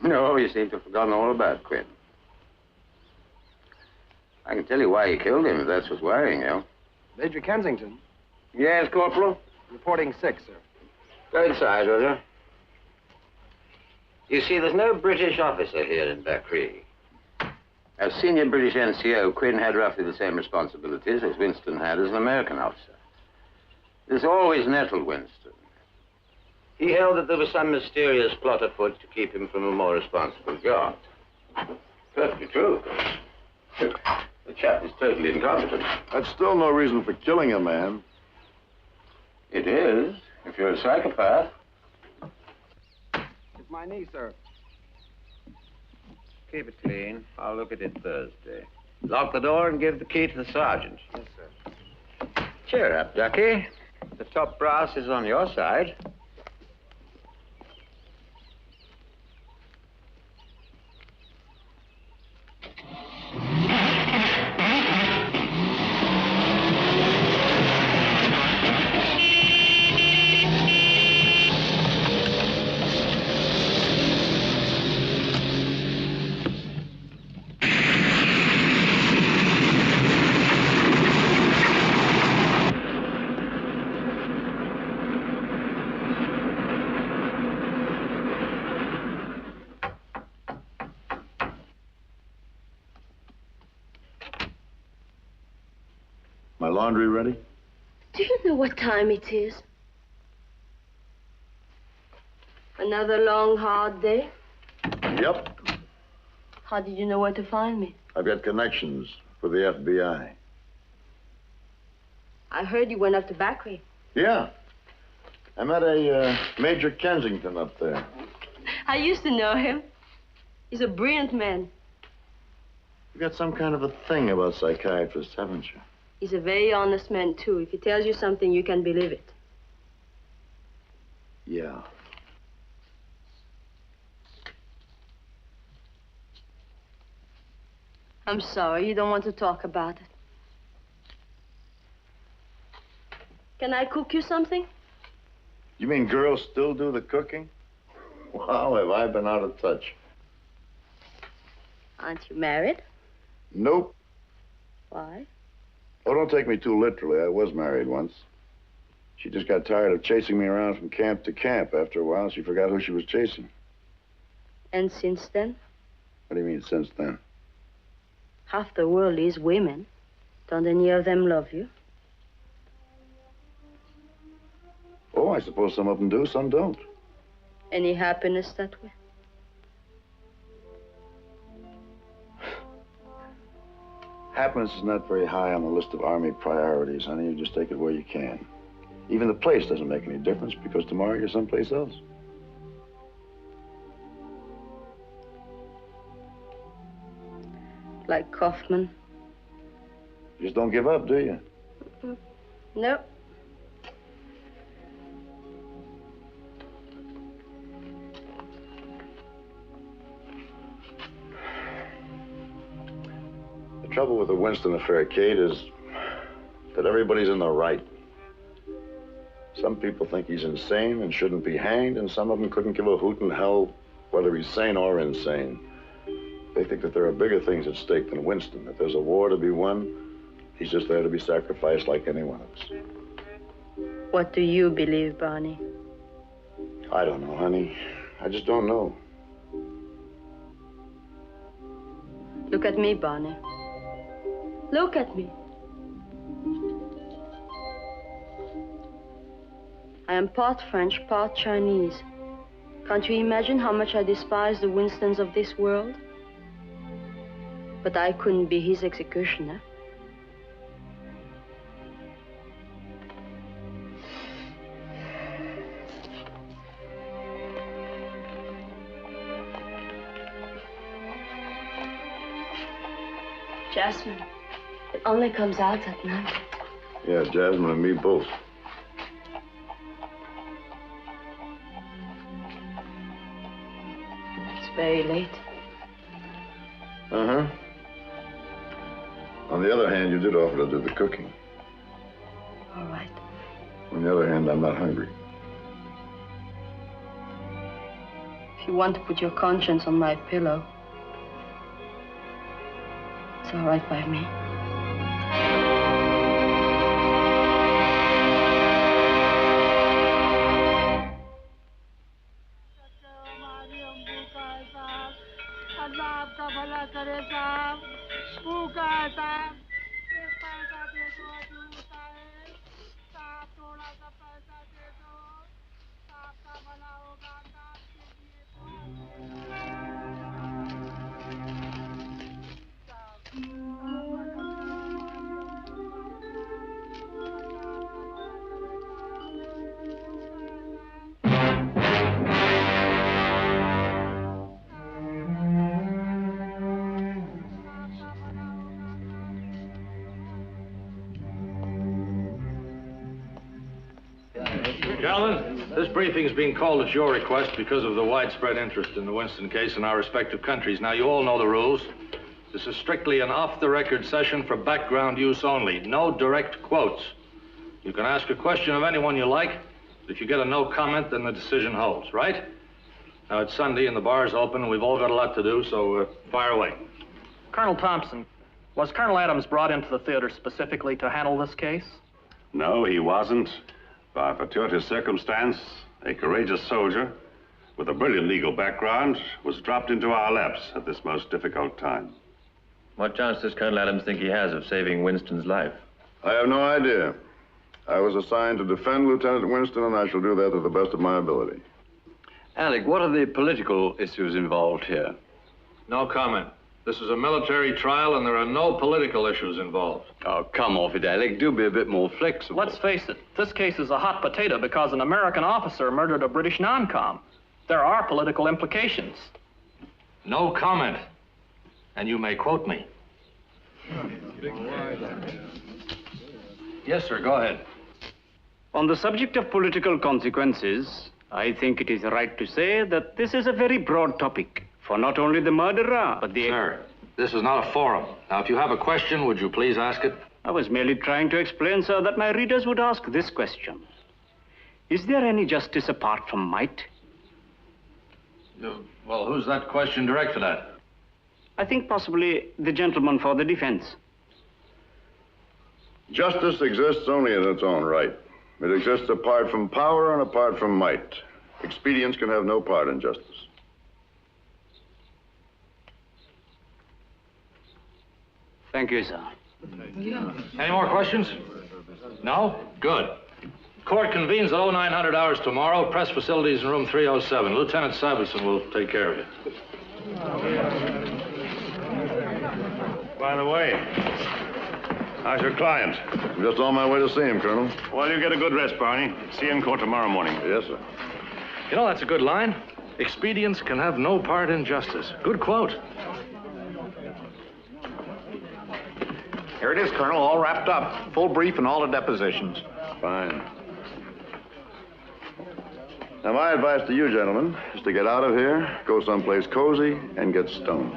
No, you seem to have forgotten all about Quinn. I can tell you why he killed him, if that's what's worrying you. Major Kensington. Yes, Corporal? Reporting sick, sir. Go inside, will you? You see, there's no British officer here in Bakri. As senior British NCO, Quinn had roughly the same responsibilities as Winston had as an American officer. This always nettled Winston. He held that there was some mysterious plot afoot to keep him from a more responsible job. Perfectly true, of course. The chap is totally incompetent. That's still no reason for killing a man. It is, if you're a psychopath. It's my knee, sir. Keep it clean. I'll look at it Thursday. Lock the door and give the key to the sergeant. Yes, sir. Cheer up, Ducky. The top brass is on your side. My laundry ready? Do you know what time it is? Another long, hard day? Yep. How did you know where to find me? I've got connections for the FBI. I heard you went up to Bakri. Yeah. I met a Major Kensington up there. I used to know him. He's a brilliant man. You got some kind of a thing about psychiatrists, haven't you? He's a very honest man, too. If he tells you something, you can believe it. Yeah. I'm sorry, you don't want to talk about it. Can I cook you something? You mean girls still do the cooking? Wow, have I been out of touch. Aren't you married? Nope. Why? Oh, don't take me too literally. I was married once. She just got tired of chasing me around from camp to camp. After a while, she forgot who she was chasing. And since then? What do you mean, since then? Half the world is women. Don't any of them love you? Oh, I suppose some of them do, some don't. Any happiness that way? Happiness is not very high on the list of Army priorities, honey. You just take it where you can. Even the place doesn't make any difference because tomorrow you're someplace else. Like Kaufman? You just don't give up, do you? Nope. The trouble with the Winston Affair, Kate, is that everybody's in the right. Some people think he's insane and shouldn't be hanged, and some of them couldn't give a hoot in hell whether he's sane or insane. They think that there are bigger things at stake than Winston. If there's a war to be won, he's just there to be sacrificed like anyone else. What do you believe, Barney? I don't know, honey. I just don't know. Look at me, Barney. Look at me. I am part French, part Chinese. Can't you imagine how much I despise the Winstons of this world? But I couldn't be his executioner. Jasmine, it only comes out at night. Yeah, Jasmine and me both. It's very late. Uh-huh. On the other hand, you did offer to do the cooking. All right. On the other hand, I'm not hungry. If you want to put your conscience on my pillow, it's all right by me. Gentlemen, this briefing is being called at your request because of the widespread interest in the Winston case in our respective countries. Now, you all know the rules. This is strictly an off-the-record session for background use only. No direct quotes. You can ask a question of anyone you like, but if you get a no comment, then the decision holds, right? Now, it's Sunday and the bar's open, and we've all got a lot to do, so fire away. Colonel Thompson, was Colonel Adams brought into the theater specifically to handle this case? No, he wasn't. By fortuitous circumstance, a courageous soldier with a brilliant legal background was dropped into our laps at this most difficult time. What chance does Colonel Adams think he has of saving Winston's life? I have no idea. I was assigned to defend Lieutenant Winston, and I shall do that to the best of my ability. Alec, what are the political issues involved here? No comment. This is a military trial, and there are no political issues involved. Oh, come off it, Alec. Do be a bit more flexible. Let's face it, this case is a hot potato because an American officer murdered a British non-com. There are political implications. No comment. And you may quote me. Yes, sir, go ahead. On the subject of political consequences, I think it is right to say that this is a very broad topic for not only the murderer, but the... Sir, this is not a forum. Now, if you have a question, would you please ask it? I was merely trying to explain, sir, that my readers would ask this question. Is there any justice apart from might? Well, who's that question directed at? I think possibly the gentleman for the defense. Justice exists only in its own right. It exists apart from power and apart from might. Expedience can have no part in justice. Thank you, sir. Any more questions? No? Good. Court convenes at 0900 hours tomorrow. Press facilities in room 307. Lieutenant Savison will take care of you. By the way, how's your client? I'm just on my way to see him, Colonel. Well, you get a good rest, Barney. See you in court tomorrow morning. Yes, sir. You know, that's a good line. Expedience can have no part in justice. Good quote. Here it is, Colonel, all wrapped up. Full brief and all the depositions. Fine. Now, my advice to you, gentlemen, is to get out of here, go someplace cozy, and get stoned.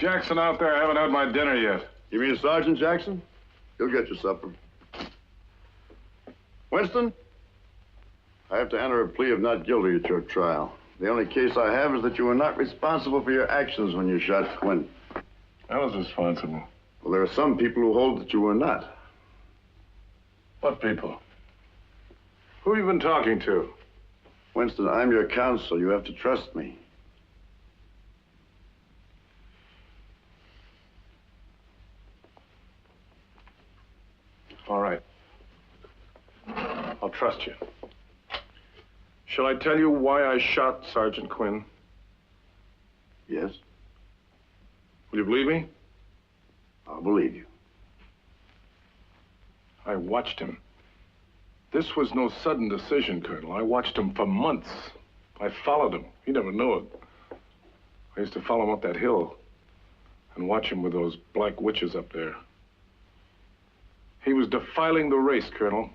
Jackson out there? I haven't had my dinner yet. You mean Sergeant Jackson? He'll get you supper. Winston, I have to enter a plea of not guilty at your trial. The only case I have is that you were not responsible for your actions when you shot Quinn. I was responsible. Well, there are some people who hold that you were not. What people? Who have you been talking to? Winston, I'm your counsel. You have to trust me. All right. I'll trust you. Shall I tell you why I shot Sergeant Quinn? Yes? Will you believe me? I'll believe you. I watched him. This was no sudden decision, Colonel. I watched him for months. I followed him. He never knew it. I used to follow him up that hill and watch him with those black witches up there. He was defiling the race, Colonel.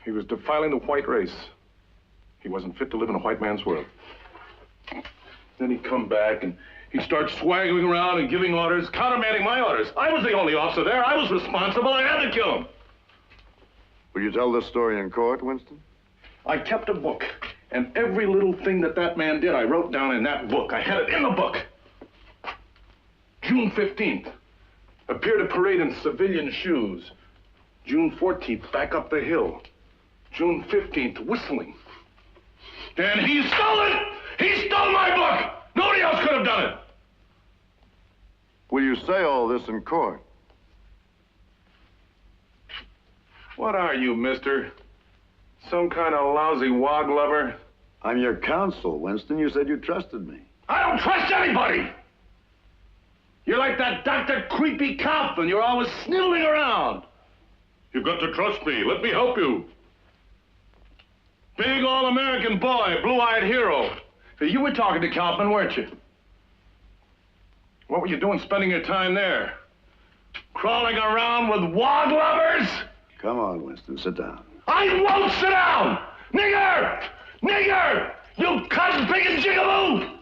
He was defiling the white race. He wasn't fit to live in a white man's world. Then he'd come back and he'd start swaggering around and giving orders, countermanding my orders. I was the only officer there. I was responsible. I had to kill him. Will you tell this story in court, Winston? I kept a book, and every little thing that man did, I wrote down in that book. I had it in the book. June 15th, appeared at parade in civilian shoes. June 14th, back up the hill. June 15th, whistling. And he stole it! He stole my book! Nobody else could have done it! Will you say all this in court? What are you, mister? Some kind of lousy wog lover? I'm your counsel, Winston. You said you trusted me. I don't trust anybody! You're like that Dr. Creepy Kaufman. You're always sniveling around. You've got to trust me. Let me help you. Big all-American boy, blue-eyed hero. You were talking to Kaufman, weren't you? What were you doing spending your time there? Crawling around with wog lovers? Come on, Winston, sit down. I won't sit down! Nigger! Nigger! You cunt, pig and jigaboo!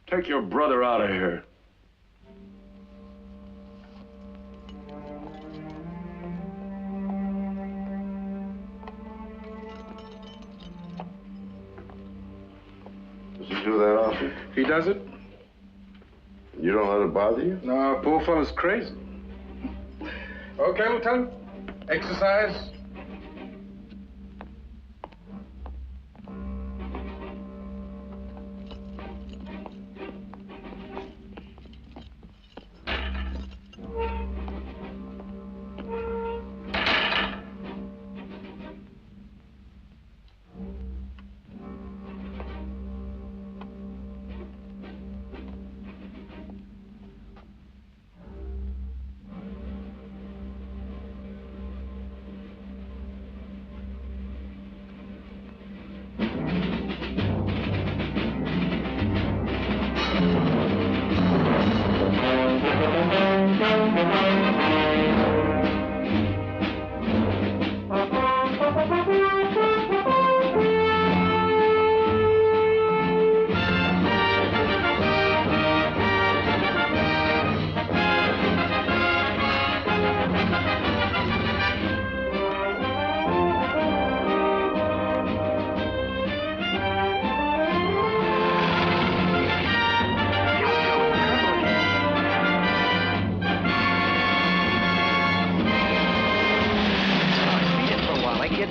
Take your brother out of here. Does he do that often? He does it? You don't let it bother you? No, poor fellow's crazy. Okay, Lieutenant. Exercise.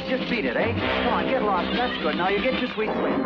Just beat it, eh? Come on, get lost. That's good. Now you get your sweet sleep.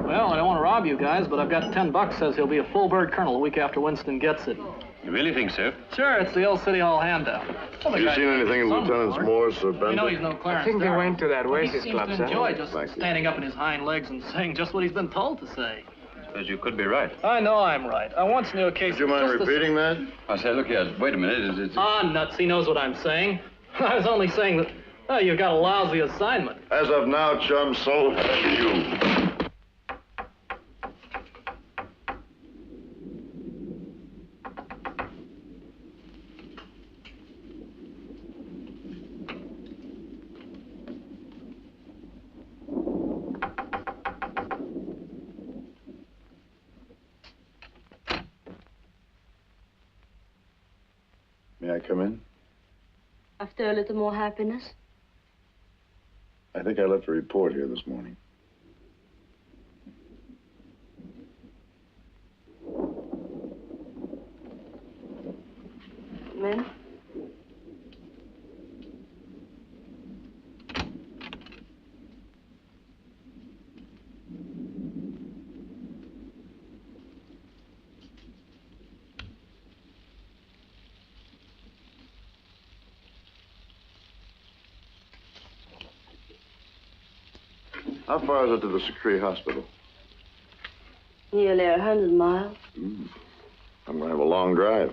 Well, I don't want to rob you guys, but I've got $10 says he'll be a full bird colonel a week after Winston gets it. You really think so? Sure, it's the old City Hall handout. Have you seen anything in Lieutenants Morse or Bender? You know he's no Clarence. I think they Darrow. went to that Well, Oasis he Club, seems to sir. enjoy just standing up on his hind legs and saying just what he's been told to say. I suppose you could be right. I know I'm right. I once knew a case... Would you mind repeating that? I say, look here, wait a minute. Ah, nuts. He knows what I'm saying. I was only saying that, you've got a lousy assignment. As of now, chum, so have you. May I come in? After a little more happiness? I think I left a report here this morning. Men? How far is it to the Secree Hospital? Nearly 100 miles. I'm going to have a long drive.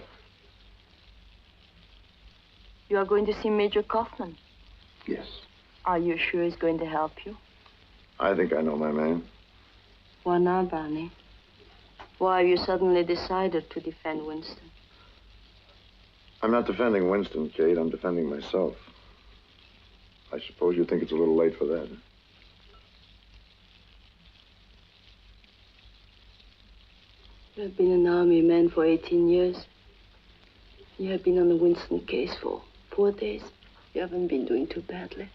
You are going to see Major Kaufman. Yes. Are you sure he's going to help you? I think I know my man. Why not, Barney? Why have you suddenly decided to defend Winston? I'm not defending Winston, Kate. I'm defending myself. I suppose you think it's a little late for that. You have been an army man for 18 years. You have been on the Winston case for 4 days. You haven't been doing too badly.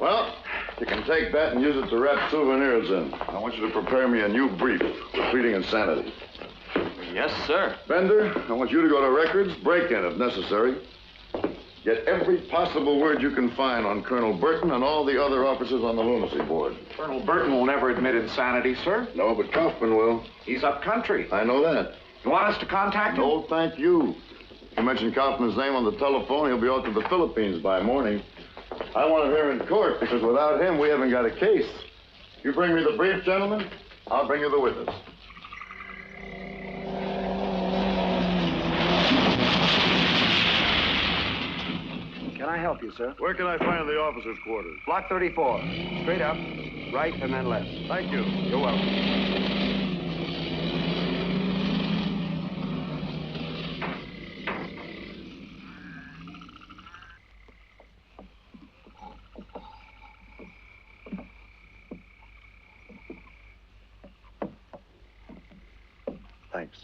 Well, you can take that and use it to wrap souvenirs in. I want you to prepare me a new brief for pleading insanity. Yes, sir. Bender, I want you to go to records, break in if necessary. Get every possible word you can find on Colonel Burton and all the other officers on the lunacy board. Colonel Burton will never admit insanity, sir. No, but Kaufman will. He's up country. I know that. You want us to contact him? No, thank you. You mentioned Kaufman's name on the telephone. He'll be off to the Philippines by morning. I want him here in court because without him, we haven't got a case. You bring me the brief, gentlemen, I'll bring you the witness. Can I help you, sir? Where can I find the officers' quarters? Block 34. Straight up, right, and then left. Thank you. You're welcome. Thanks.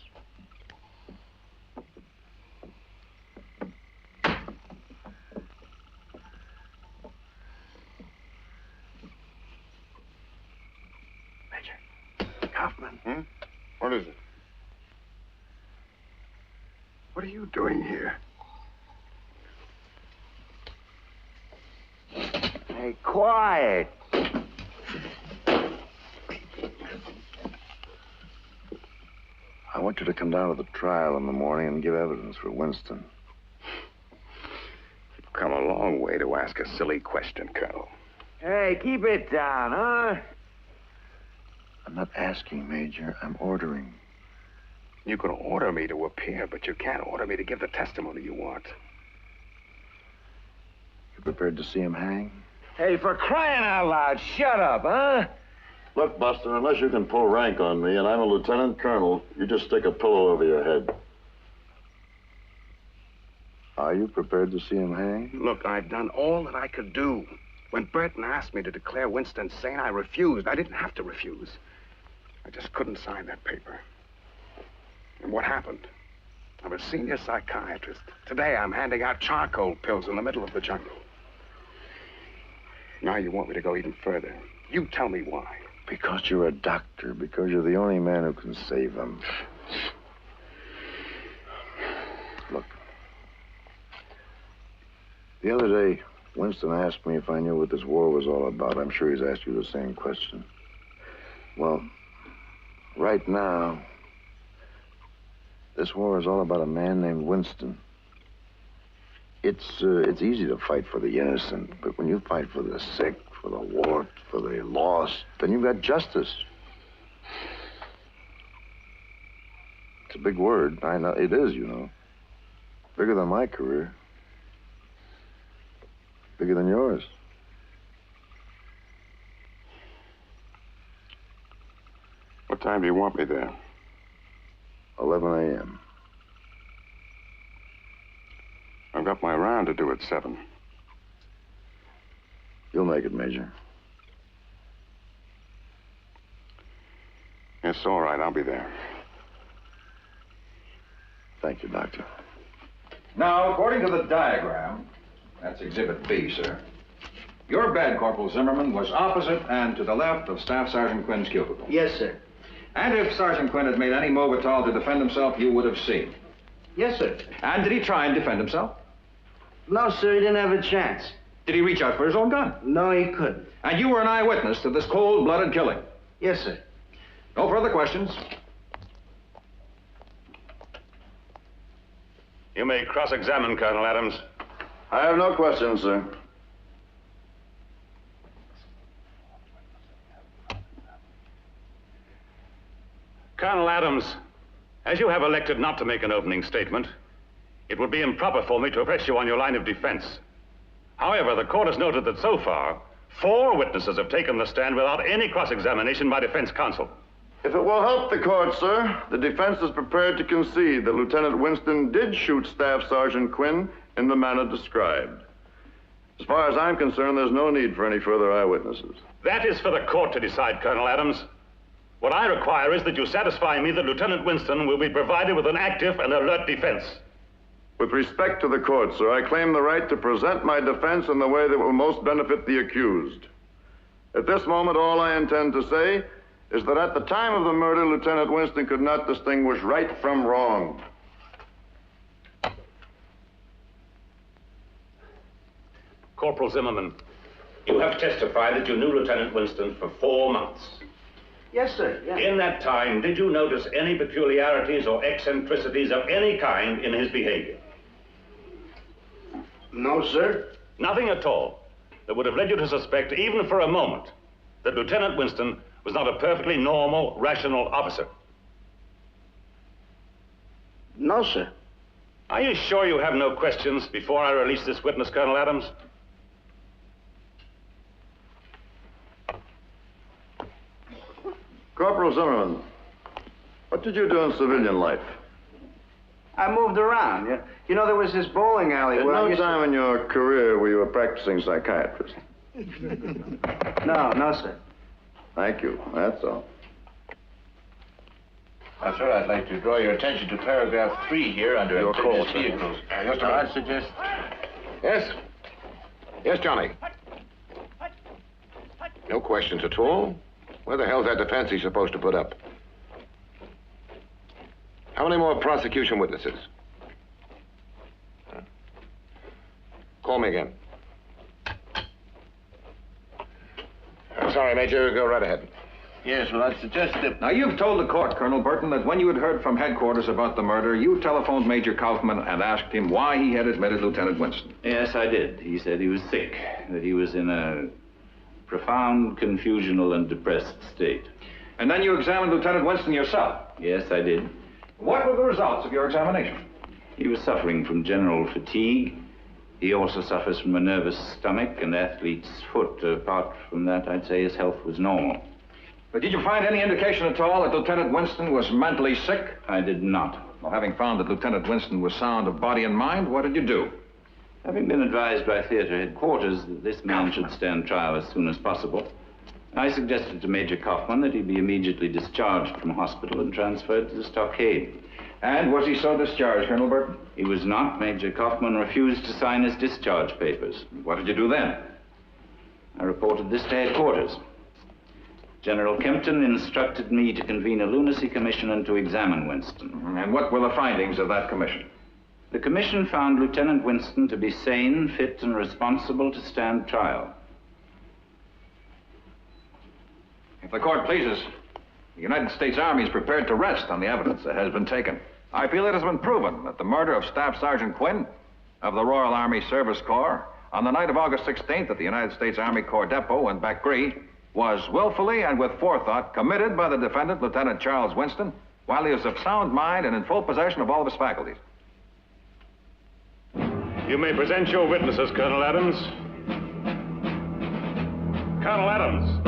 Kaufman. What is it? What are you doing here? Hey, quiet. I want you to come down to the trial in the morning and give evidence for Winston. You've come a long way to ask a silly question, Colonel. Hey, keep it down, huh? I'm not asking, Major. I'm ordering. You can order me to appear, but you can't order me to give the testimony you want. You prepared to see him hang? Hey, for crying out loud, shut up, huh? Look, Buster, unless you can pull rank on me and I'm a lieutenant colonel, you just stick a pillow over your head. Are you prepared to see him hang? Look, I've done all that I could do. When Burton asked me to declare Winston sane, I refused. I didn't have to refuse. I just couldn't sign that paper. And what happened? I'm a senior psychiatrist. Today I'm handing out charcoal pills in the middle of the jungle. Now you want me to go even further. You tell me why. Because you're a doctor. Because you're the only man who can save him. Look. The other day, Winston asked me if I knew what this war was all about. I'm sure he's asked you the same question. Well, right now, this war is all about a man named Winston. It's easy to fight for the innocent, but when you fight for the sick, for the warped, for the lost, then you've got justice. It's a big word. I know it is, you know. Bigger than my career. Bigger than yours. Look, What time do you want me there? 11 a.m. I've got my round to do at 7. You'll make it, Major. It's all right. I'll be there. Thank you, Doctor. Now, according to the diagram, that's Exhibit B, sir, your bed, Corporal Zimmerman, was opposite and to the left of Staff Sergeant Quinn's cubicle. Yes, sir. And if Sergeant Quinn had made any move at all to defend himself, you would have seen. Yes, sir. And did he try and defend himself? No, sir, he didn't have a chance. Did he reach out for his own gun? No, he couldn't. And you were an eyewitness to this cold-blooded killing? Yes, sir. No further questions. You may cross-examine, Colonel Adams. I have no questions, sir. Colonel Adams, as you have elected not to make an opening statement, it would be improper for me to press you on your line of defense. However, the court has noted that so far, 4 witnesses have taken the stand without any cross-examination by defense counsel. If it will help the court, sir, the defense is prepared to concede that Lieutenant Winston did shoot Staff Sergeant Quinn in the manner described. As far as I'm concerned, there's no need for any further eyewitnesses. That is for the court to decide, Colonel Adams. What I require is that you satisfy me that Lieutenant Winston will be provided with an active and alert defense. With respect to the court, sir, I claim the right to present my defense in the way that will most benefit the accused. At this moment, all I intend to say is that at the time of the murder, Lieutenant Winston could not distinguish right from wrong. Corporal Zimmerman, you have testified that you knew Lieutenant Winston for 4 months. Yes, sir. Yeah. In that time, did you notice any peculiarities or eccentricities of any kind in his behavior? No, sir. Nothing at all that would have led you to suspect, even for a moment, that Lieutenant Winston was not a perfectly normal, rational officer? No, sir. Are you sure you have no questions before I release this witness, Colonel Adams? Corporal Zimmerman, what did you do in civilian life? I moved around. You know, there was this bowling alley At where I no used time in your career were you a practicing psychiatrist. No, sir. Thank you. That's all. Now, sir, I'd like to draw your attention to paragraph 3 here under Your call, amphibious sir. vehicles. Yes, sir. I'd suggest... Yes? Yes, Johnny. No questions at all? Where the hell's that defense he's supposed to put up? How many more prosecution witnesses? Call me again. I'm sorry, Major. Go right ahead. Yes, well, I'd suggest that... Now, you've told the court, Colonel Burton, that when you had heard from headquarters about the murder, you telephoned Major Kaufman and asked him why he had admitted Lieutenant Winston. Yes, I did. He said he was sick, that he was in a profound confusional and depressed state. And then you examined Lieutenant Winston yourself. Yes, I did. What were the results of your examination? He was suffering from general fatigue. He also suffers from a nervous stomach and athlete's foot. Apart from that, I'd say his health was normal. But did you find any indication at all that Lieutenant Winston was mentally sick? I did not. Well, having found that Lieutenant Winston was sound of body and mind, what did you do? Having been advised by theater headquarters that this man should stand trial as soon as possible, I suggested to Major Kaufman that he be immediately discharged from hospital and transferred to the stockade. And was he so discharged, Colonel Burton? He was not. Major Kaufman refused to sign his discharge papers. What did you do then? I reported this to headquarters. General Kempton instructed me to convene a lunacy commission and to examine Winston. And what were the findings of that commission? The commission found Lieutenant Winston to be sane, fit, and responsible to stand trial. If the court pleases, the United States Army is prepared to rest on the evidence that has been taken. I feel it has been proven that the murder of Staff Sergeant Quinn of the Royal Army Service Corps on the night of August 16th at the United States Army Corps Depot in Bacri was willfully and with forethought committed by the defendant, Lieutenant Charles Winston, while he was of sound mind and in full possession of all of his faculties. You may present your witnesses, Colonel Adams. Colonel Adams.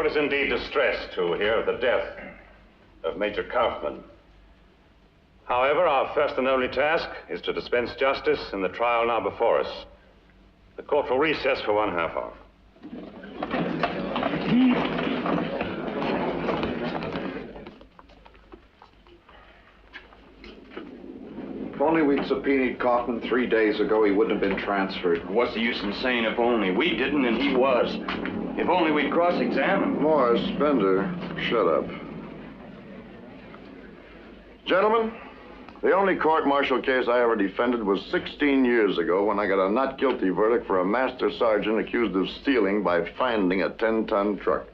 is indeed distressed to hear of the death of Major Kaufman. However, our first and only task is to dispense justice in the trial now before us. The court will recess for 1/2 hour. If only we'd subpoenaed Kaufman 3 days ago, he wouldn't have been transferred. What's the use in saying if only? We didn't and he was. If only we'd cross-examined. Morris, Bender, shut up. Gentlemen, the only court-martial case I ever defended was 16 years ago when I got a not guilty verdict for a master sergeant accused of stealing by finding a 10-ton truck.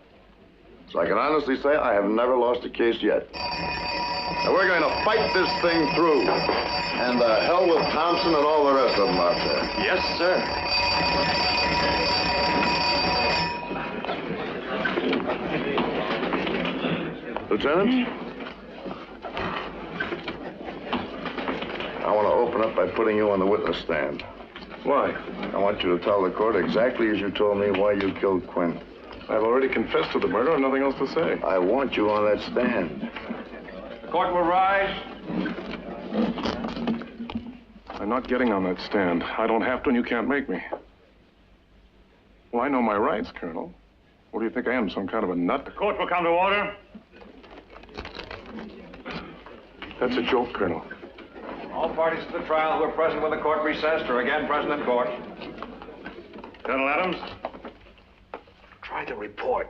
So I can honestly say I have never lost a case yet. Now we're going to fight this thing through. And hell with Thompson and all the rest of them out there. Yes, sir. Lieutenant? I want to open up by putting you on the witness stand. Why? I want you to tell the court exactly as you told me why you killed Quinn. I've already confessed to the murder and nothing else to say. I want you on that stand. The court will rise. I'm not getting on that stand. I don't have to, and you can't make me. Well, I know my rights, Colonel. What do you think I am, some kind of a nut? The court will come to order. That's a joke, Colonel. All parties to the trial who are present when the court recessed are again present in court. Colonel Adams. Try to report.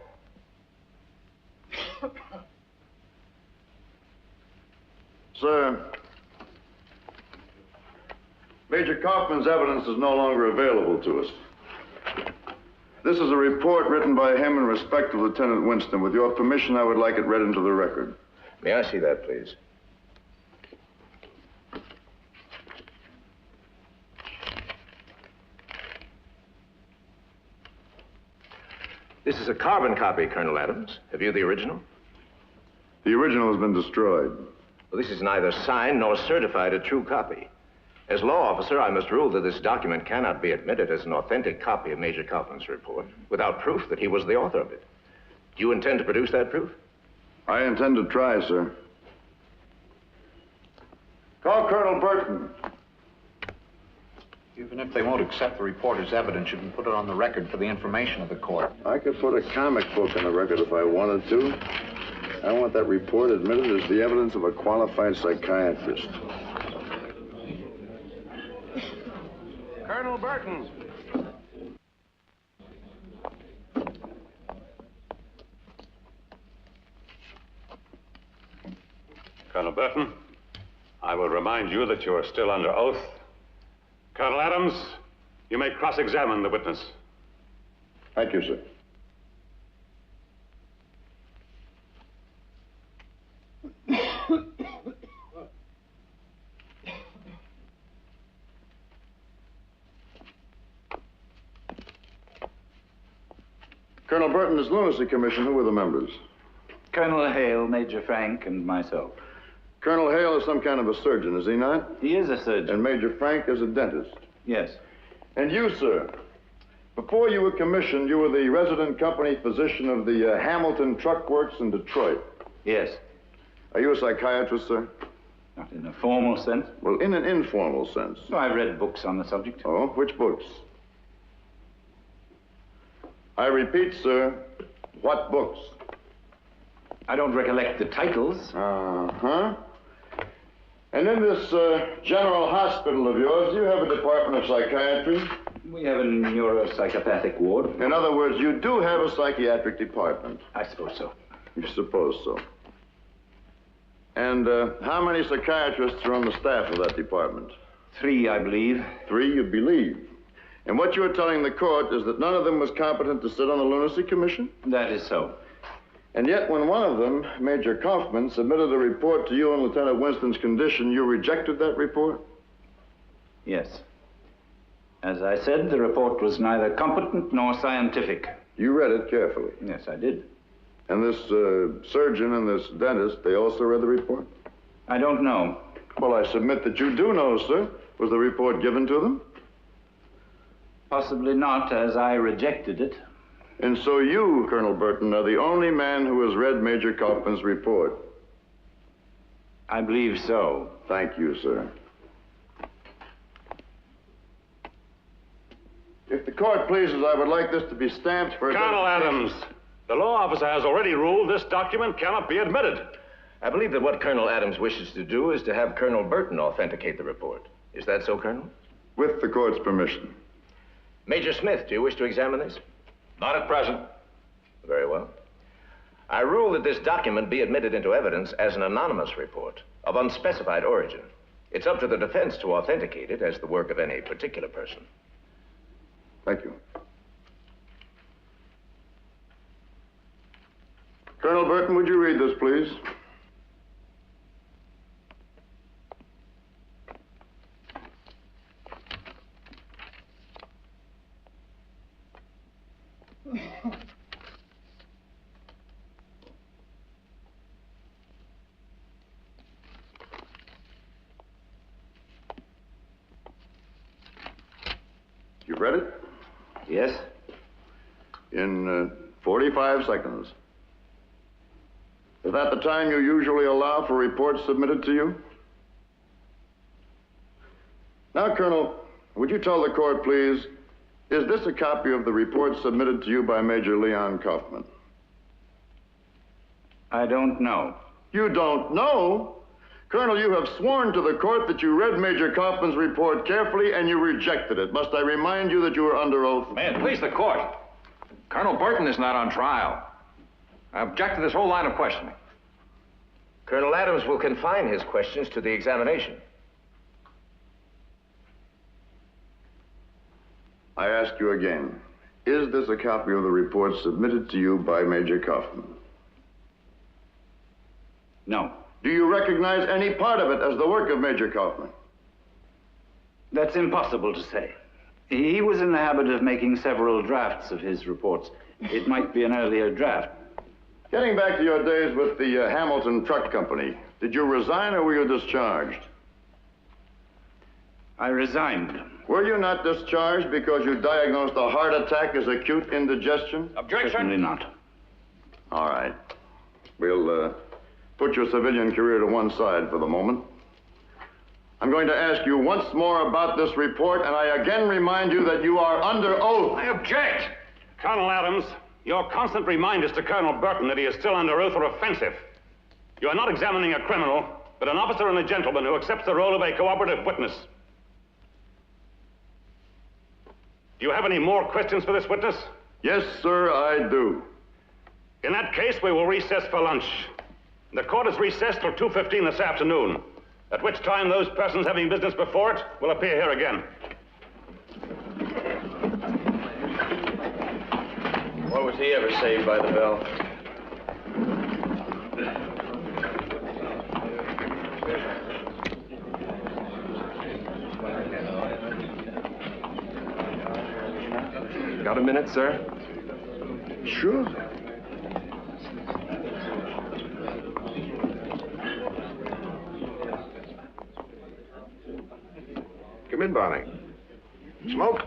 Sir, Major Kaufman's evidence is no longer available to us. This is a report written by him in respect of Lieutenant Winston. With your permission, I would like it read into the record. May I see that, please? This is a carbon copy, Colonel Adams. Have you the original? The original has been destroyed. Well, this is neither signed nor certified a true copy. As law officer, I must rule that this document cannot be admitted as an authentic copy of Major Kaufman's report without proof that he was the author of it. Do you intend to produce that proof? I intend to try, sir. Call Colonel Burton. Even if they won't accept the report as evidence, you can put it on the record for the information of the court. I could put a comic book on the record if I wanted to. I want that report admitted as the evidence of a qualified psychiatrist. Colonel Burton. Colonel Burton, I will remind you that you are still under oath. Colonel Adams, you may cross-examine the witness. Thank you, sir. Colonel Burton, this lunacy commission, who were the members? Colonel Hale, Major Frank, and myself. Colonel Hale is some kind of a surgeon, is he not? He is a surgeon. And Major Frank is a dentist? Yes. And you, sir, before you were commissioned, you were the resident company physician of the Hamilton Truck Works in Detroit? Yes. Are you a psychiatrist, sir? Not in a formal sense. Well, in an informal sense. So I've read books on the subject. Oh, which books? I repeat, sir, what books? I don't recollect the titles. Uh-huh. And in this general hospital of yours, do you have a department of psychiatry? We have a neuropsychopathic ward. In other words, you do have a psychiatric department? I suppose so. You suppose so. And how many psychiatrists are on the staff of that department? 3, I believe. 3, you believe? And what you're telling the court is that none of them was competent to sit on the lunacy commission? That is so. And yet, when one of them, Major Kaufman, submitted a report to you on Lieutenant Winston's condition, you rejected that report? Yes. As I said, the report was neither competent nor scientific. You read it carefully? Yes, I did. And this surgeon and this dentist, they also read the report? I don't know. Well, I submit that you do know, sir. Was the report given to them? Possibly not, as I rejected it. And so you, Colonel Burton, are the only man who has read Major Kaufman's report. I believe so. Thank you, sir. If the court pleases, I would like this to be stamped for... Colonel Adams, the law officer has already ruled this document cannot be admitted. I believe that what Colonel Adams wishes to do is to have Colonel Burton authenticate the report. Is that so, Colonel? With the court's permission. Major Smith, do you wish to examine this? Not at present. Very well. I rule that this document be admitted into evidence as an anonymous report of unspecified origin. It's up to the defense to authenticate it as the work of any particular person. Thank you. Colonel Burton, would you read this, please? You read it? Yes. In 45 seconds. Is that the time you usually allow for reports submitted to you? Now, Colonel, would you tell the court, please, is this a copy of the report submitted to you by Major Leon Kaufman? I don't know. You don't know? Colonel, you have sworn to the court that you read Major Kaufman's report carefully and you rejected it. Must I remind you that you are under oath? Man, please, the court. Colonel Burton is not on trial. I object to this whole line of questioning. Colonel Adams will confine his questions to the examination. I ask you again, is this a copy of the report submitted to you by Major Kaufman? No. Do you recognize any part of it as the work of Major Kaufman? That's impossible to say. He was in the habit of making several drafts of his reports. It might be an earlier draft. Getting back to your days with the Hamilton Truck Company, did you resign or were you discharged? I resigned. Were you not discharged because you diagnosed a heart attack as acute indigestion? Objection. Certainly not. All right. We'll put your civilian career to one side for the moment. I'm going to ask you once more about this report, and I again remind you that you are under oath. I object! Colonel Adams, your constant reminders to Colonel Burton that he is still under oath are offensive. You are not examining a criminal, but an officer and a gentleman who accepts the role of a cooperative witness. Do you have any more questions for this witness? Yes, sir, I do. In that case, we will recess for lunch. The court is recessed till 2:15 this afternoon, at which time those persons having business before it will appear here again. Or was he ever saved by the bell? Got a minute, sir? Sure. Come in, Barney. Smoke?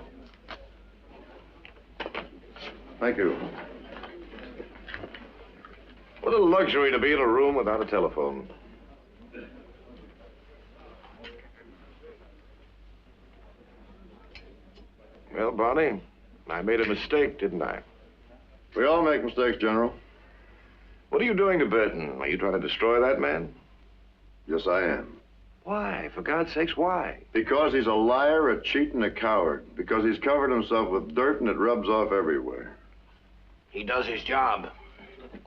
Thank you. What a luxury to be in a room without a telephone. Well, Barney, I made a mistake, didn't I? We all make mistakes, General. What are you doing to Burton? Are you trying to destroy that man? Yes, I am. Why? For God's sakes, why? Because he's a liar, a cheat, and a coward. Because he's covered himself with dirt and it rubs off everywhere. He does his job.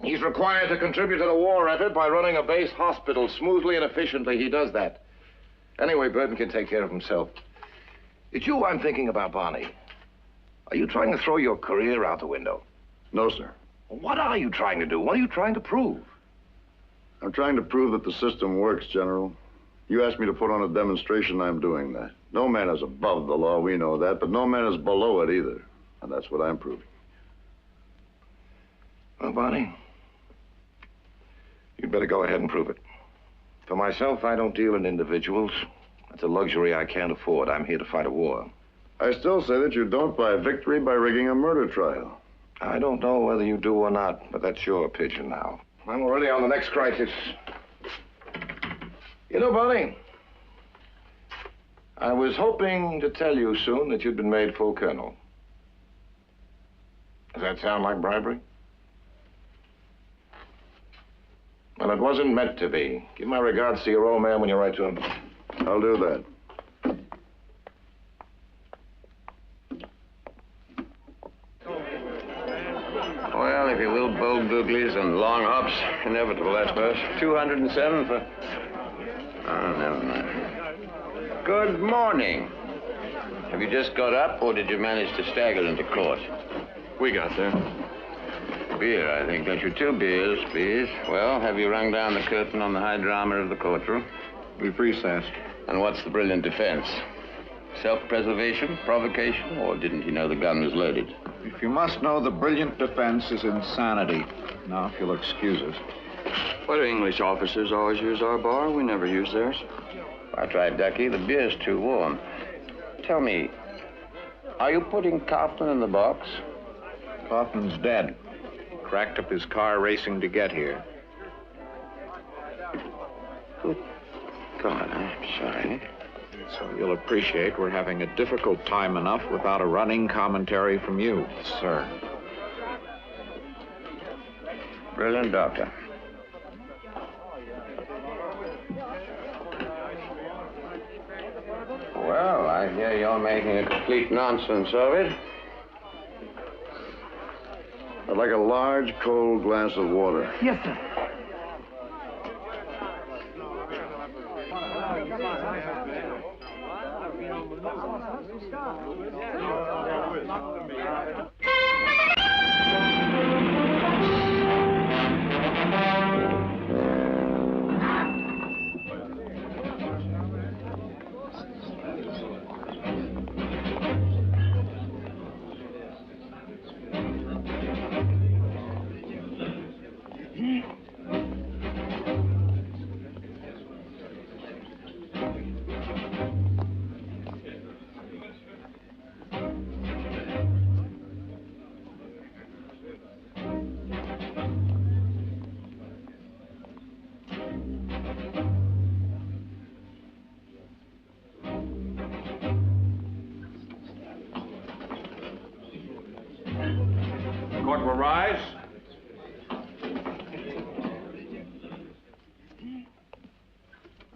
He's required to contribute to the war effort by running a base hospital smoothly and efficiently. He does that. Anyway, Burton can take care of himself. It's you I'm thinking about, Barney. Are you trying to throw your career out the window? No, sir. What are you trying to do? What are you trying to prove? I'm trying to prove that the system works, General. You asked me to put on a demonstration, I'm doing that. No man is above the law, we know that, but no man is below it either. And that's what I'm proving. Well, Barney, you'd better go ahead and prove it. For myself, I don't deal in individuals. That's a luxury I can't afford. I'm here to fight a war. I still say that you don't buy victory by rigging a murder trial. I don't know whether you do or not, but that's your opinion now. I'm already on the next crisis. You know, Bonnie, I was hoping to tell you soon that you'd been made full colonel. Does that sound like bribery? Well, it wasn't meant to be. Give my regards to your old man when you write to him. I'll do that. Well, if you will, bold googlies and long hops, inevitable, I suppose. 207 for... Oh, never mind. Good morning. Have you just got up, or did you manage to stagger into court? We got there. Beer, I think. Got you 2 beers, please. Well, have you rung down the curtain on the high drama of the courtroom? We've recessed. And what's the brilliant defense? Self-preservation, provocation, or didn't he know the gun was loaded? If you must know, the brilliant defense is insanity. Now, if you'll excuse us. Why do English officers always use our bar? We never use theirs. I tried, Ducky. The beer's too warm. Tell me, are you putting Kaufman in the box? Kaufman's dead. Cracked up his car racing to get here. Good God, I'm sorry. So you'll appreciate we're having a difficult time enough without a running commentary from you, sir. Brilliant, Doctor. Well, I hear you're making a complete nonsense of it. I'd like a large, cold glass of water. Yes, sir. Court will rise.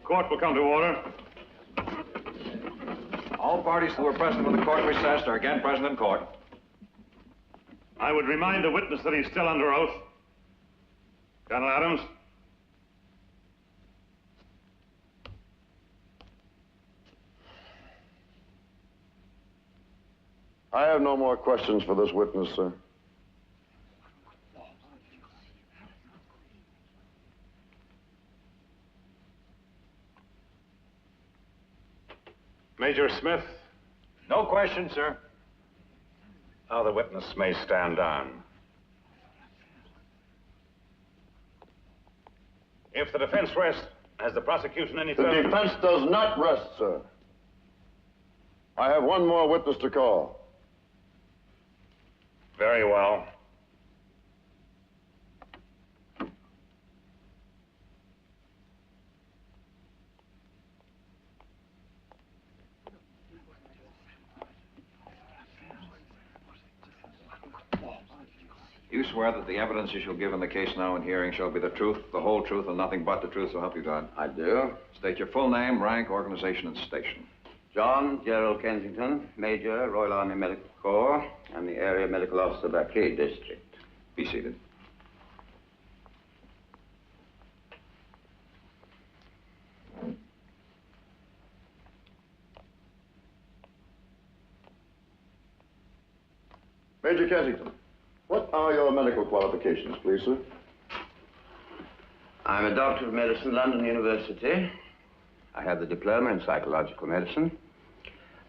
Court will come to order. All parties who were present when the court recessed are again present in court. I would remind the witness that he's still under oath. Colonel Adams. I have no more questions for this witness, sir. Major Smith. No question, sir. Now the witness may stand down. If the defense rests, has the prosecution any The further... defense does not rest, sir. I have one more witness to call. Very well. You swear that the evidence you shall give in the case now in hearing shall be the truth, the whole truth, and nothing but the truth, so help you God? I do. State your full name, rank, organization, and station. John Gerald Kensington, Major, Royal Army Medical Corps. I'm the Area Medical Officer, WWII District. Be seated. Major Kensington, what are your medical qualifications, please, sir? I'm a doctor of medicine, London University. I have the diploma in psychological medicine.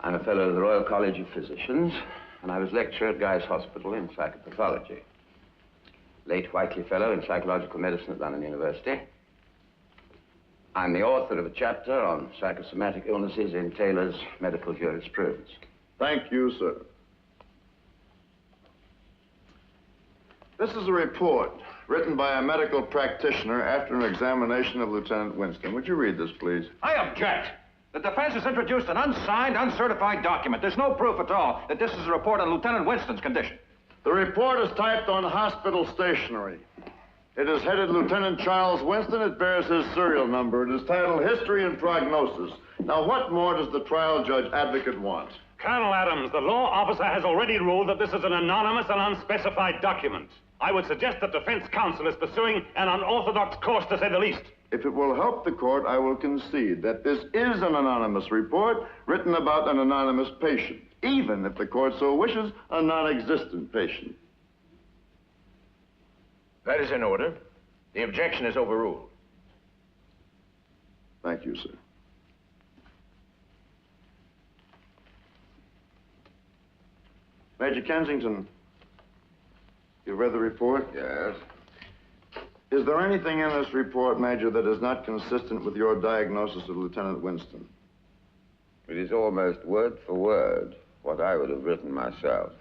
I'm a fellow of the Royal College of Physicians, and I was lecturer at Guy's Hospital in psychopathology. Late Whiteley Fellow in psychological medicine at London University. I'm the author of a chapter on psychosomatic illnesses in Taylor's medical jurisprudence. Thank you, sir. This is a report written by a medical practitioner after an examination of Lieutenant Winston. Would you read this, please? I object. The defense has introduced an unsigned, uncertified document. There's no proof at all that this is a report on Lieutenant Winston's condition. The report is typed on hospital stationery. It is headed Lieutenant Charles Winston. It bears his serial number. It is titled History and Prognosis. Now, what more does the trial judge advocate want? Colonel Adams, the law officer has already ruled that this is an anonymous and unspecified document. I would suggest that defense counsel is pursuing an unorthodox course, to say the least. If it will help the court, I will concede that this is an anonymous report written about an anonymous patient, even if the court so wishes, a non-existent patient. That is in order. The objection is overruled. Thank you, sir. Major Kensington, you've read the report? Yes. Is there anything in this report, Major, that is not consistent with your diagnosis of Lieutenant Winston? It is almost word for word what I would have written myself.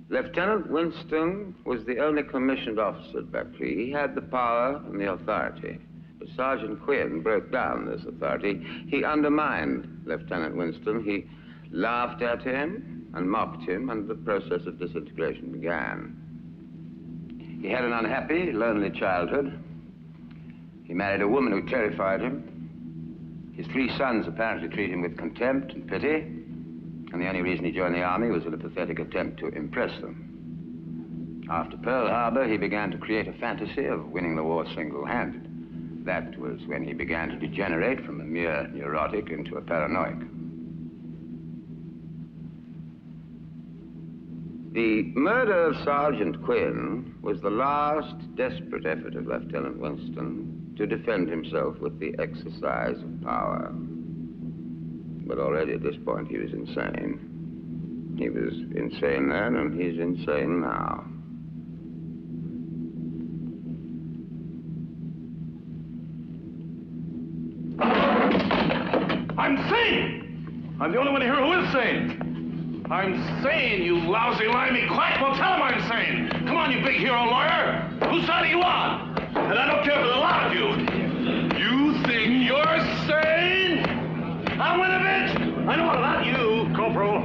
Lieutenant Winston was the only commissioned officer at Beckley. He had the power and the authority. But Sergeant Quinn broke down this authority. He undermined Lieutenant Winston. He laughed at him and mocked him, and the process of disintegration began. He had an unhappy, lonely childhood. He married a woman who terrified him. His 3 sons apparently treat him with contempt and pity, and the only reason he joined the army was in a pathetic attempt to impress them. After Pearl Harbor, he began to create a fantasy of winning the war single-handed. That was when he began to degenerate from a mere neurotic into a paranoic. The murder of Sergeant Quinn was the last desperate effort of Lieutenant Winston to defend himself with the exercise of power. But already at this point he was insane. He was insane then, and he's insane now. I'm sane! I'm the only one here who is sane. I'm sane, you lousy, limey quack. Well, tell him I'm sane. Come on, you big hero lawyer. Whose side are you on? And I don't care for the lot of you. You think you're sane? I'm Winovich. I know about you, Corporal.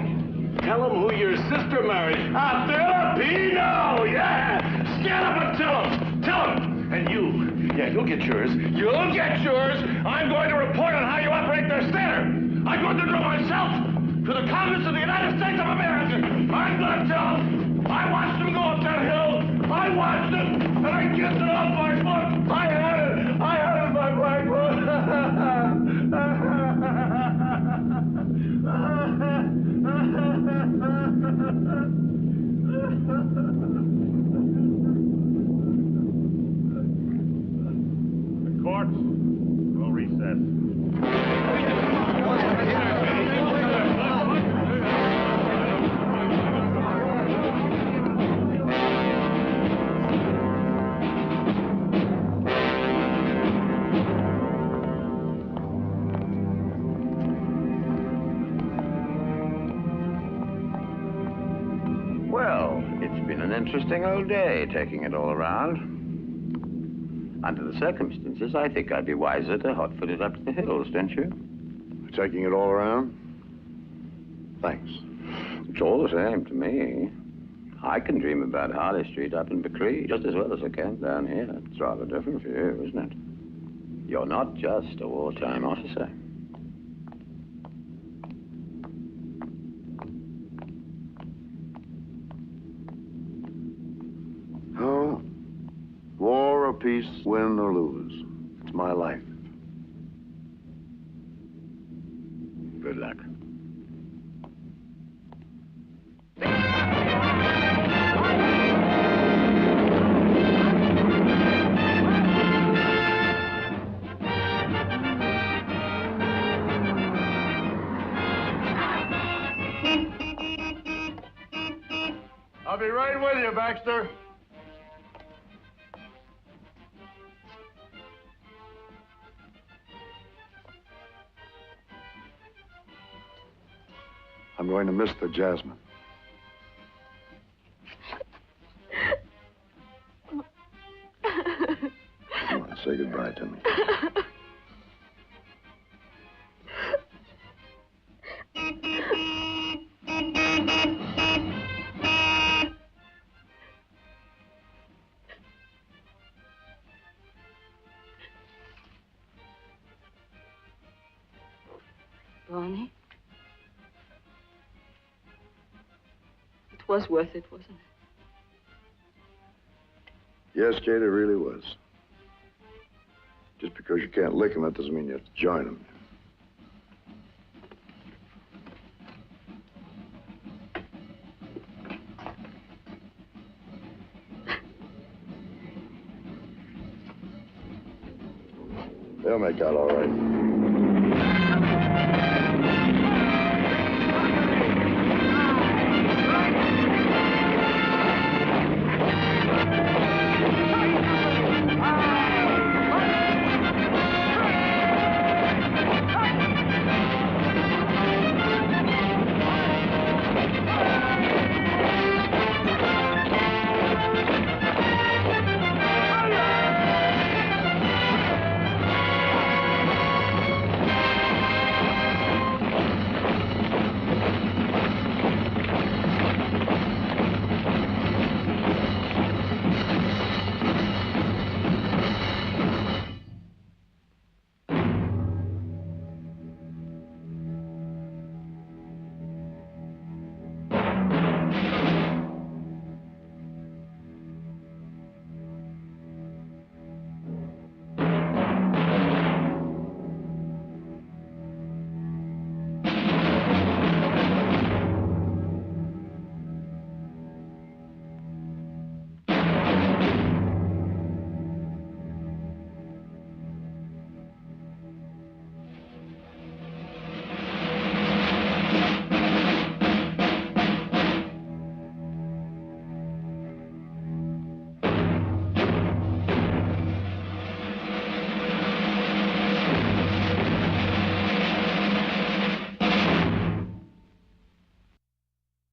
Tell him who your sister married. A Filipino, yeah. Stand up and tell him. Tell him. And you, yeah, you'll get yours. You'll get yours. I'm going to report on how you operate their standard. I'm going to do it myself. To the Congress of the United States of America. I'm going to tell them. I watched them go up that hill. I watched them, and I kissed it off my foot. I had it. I had it in my black The court will recess. Well, it's been an interesting old day, taking it all around. Under the circumstances, I think I'd be wiser to hot-foot it up to the hills, don't you? Taking it all around? Thanks. It's all the same to me. I can dream about Harley Street up in Beckley just as well as I can down here. It's rather different for you, isn't it? You're not just a wartime officer. Oh, war or peace, win or lose. It's my life. Good luck. I'll be right with you, Baxter. I'm going to miss the Jasmine. Come on, say goodbye to me. Barney? It was worth it, wasn't it? Yes, Kate, it really was. Just because you can't lick him, that doesn't mean you have to join him. They'll make out all right.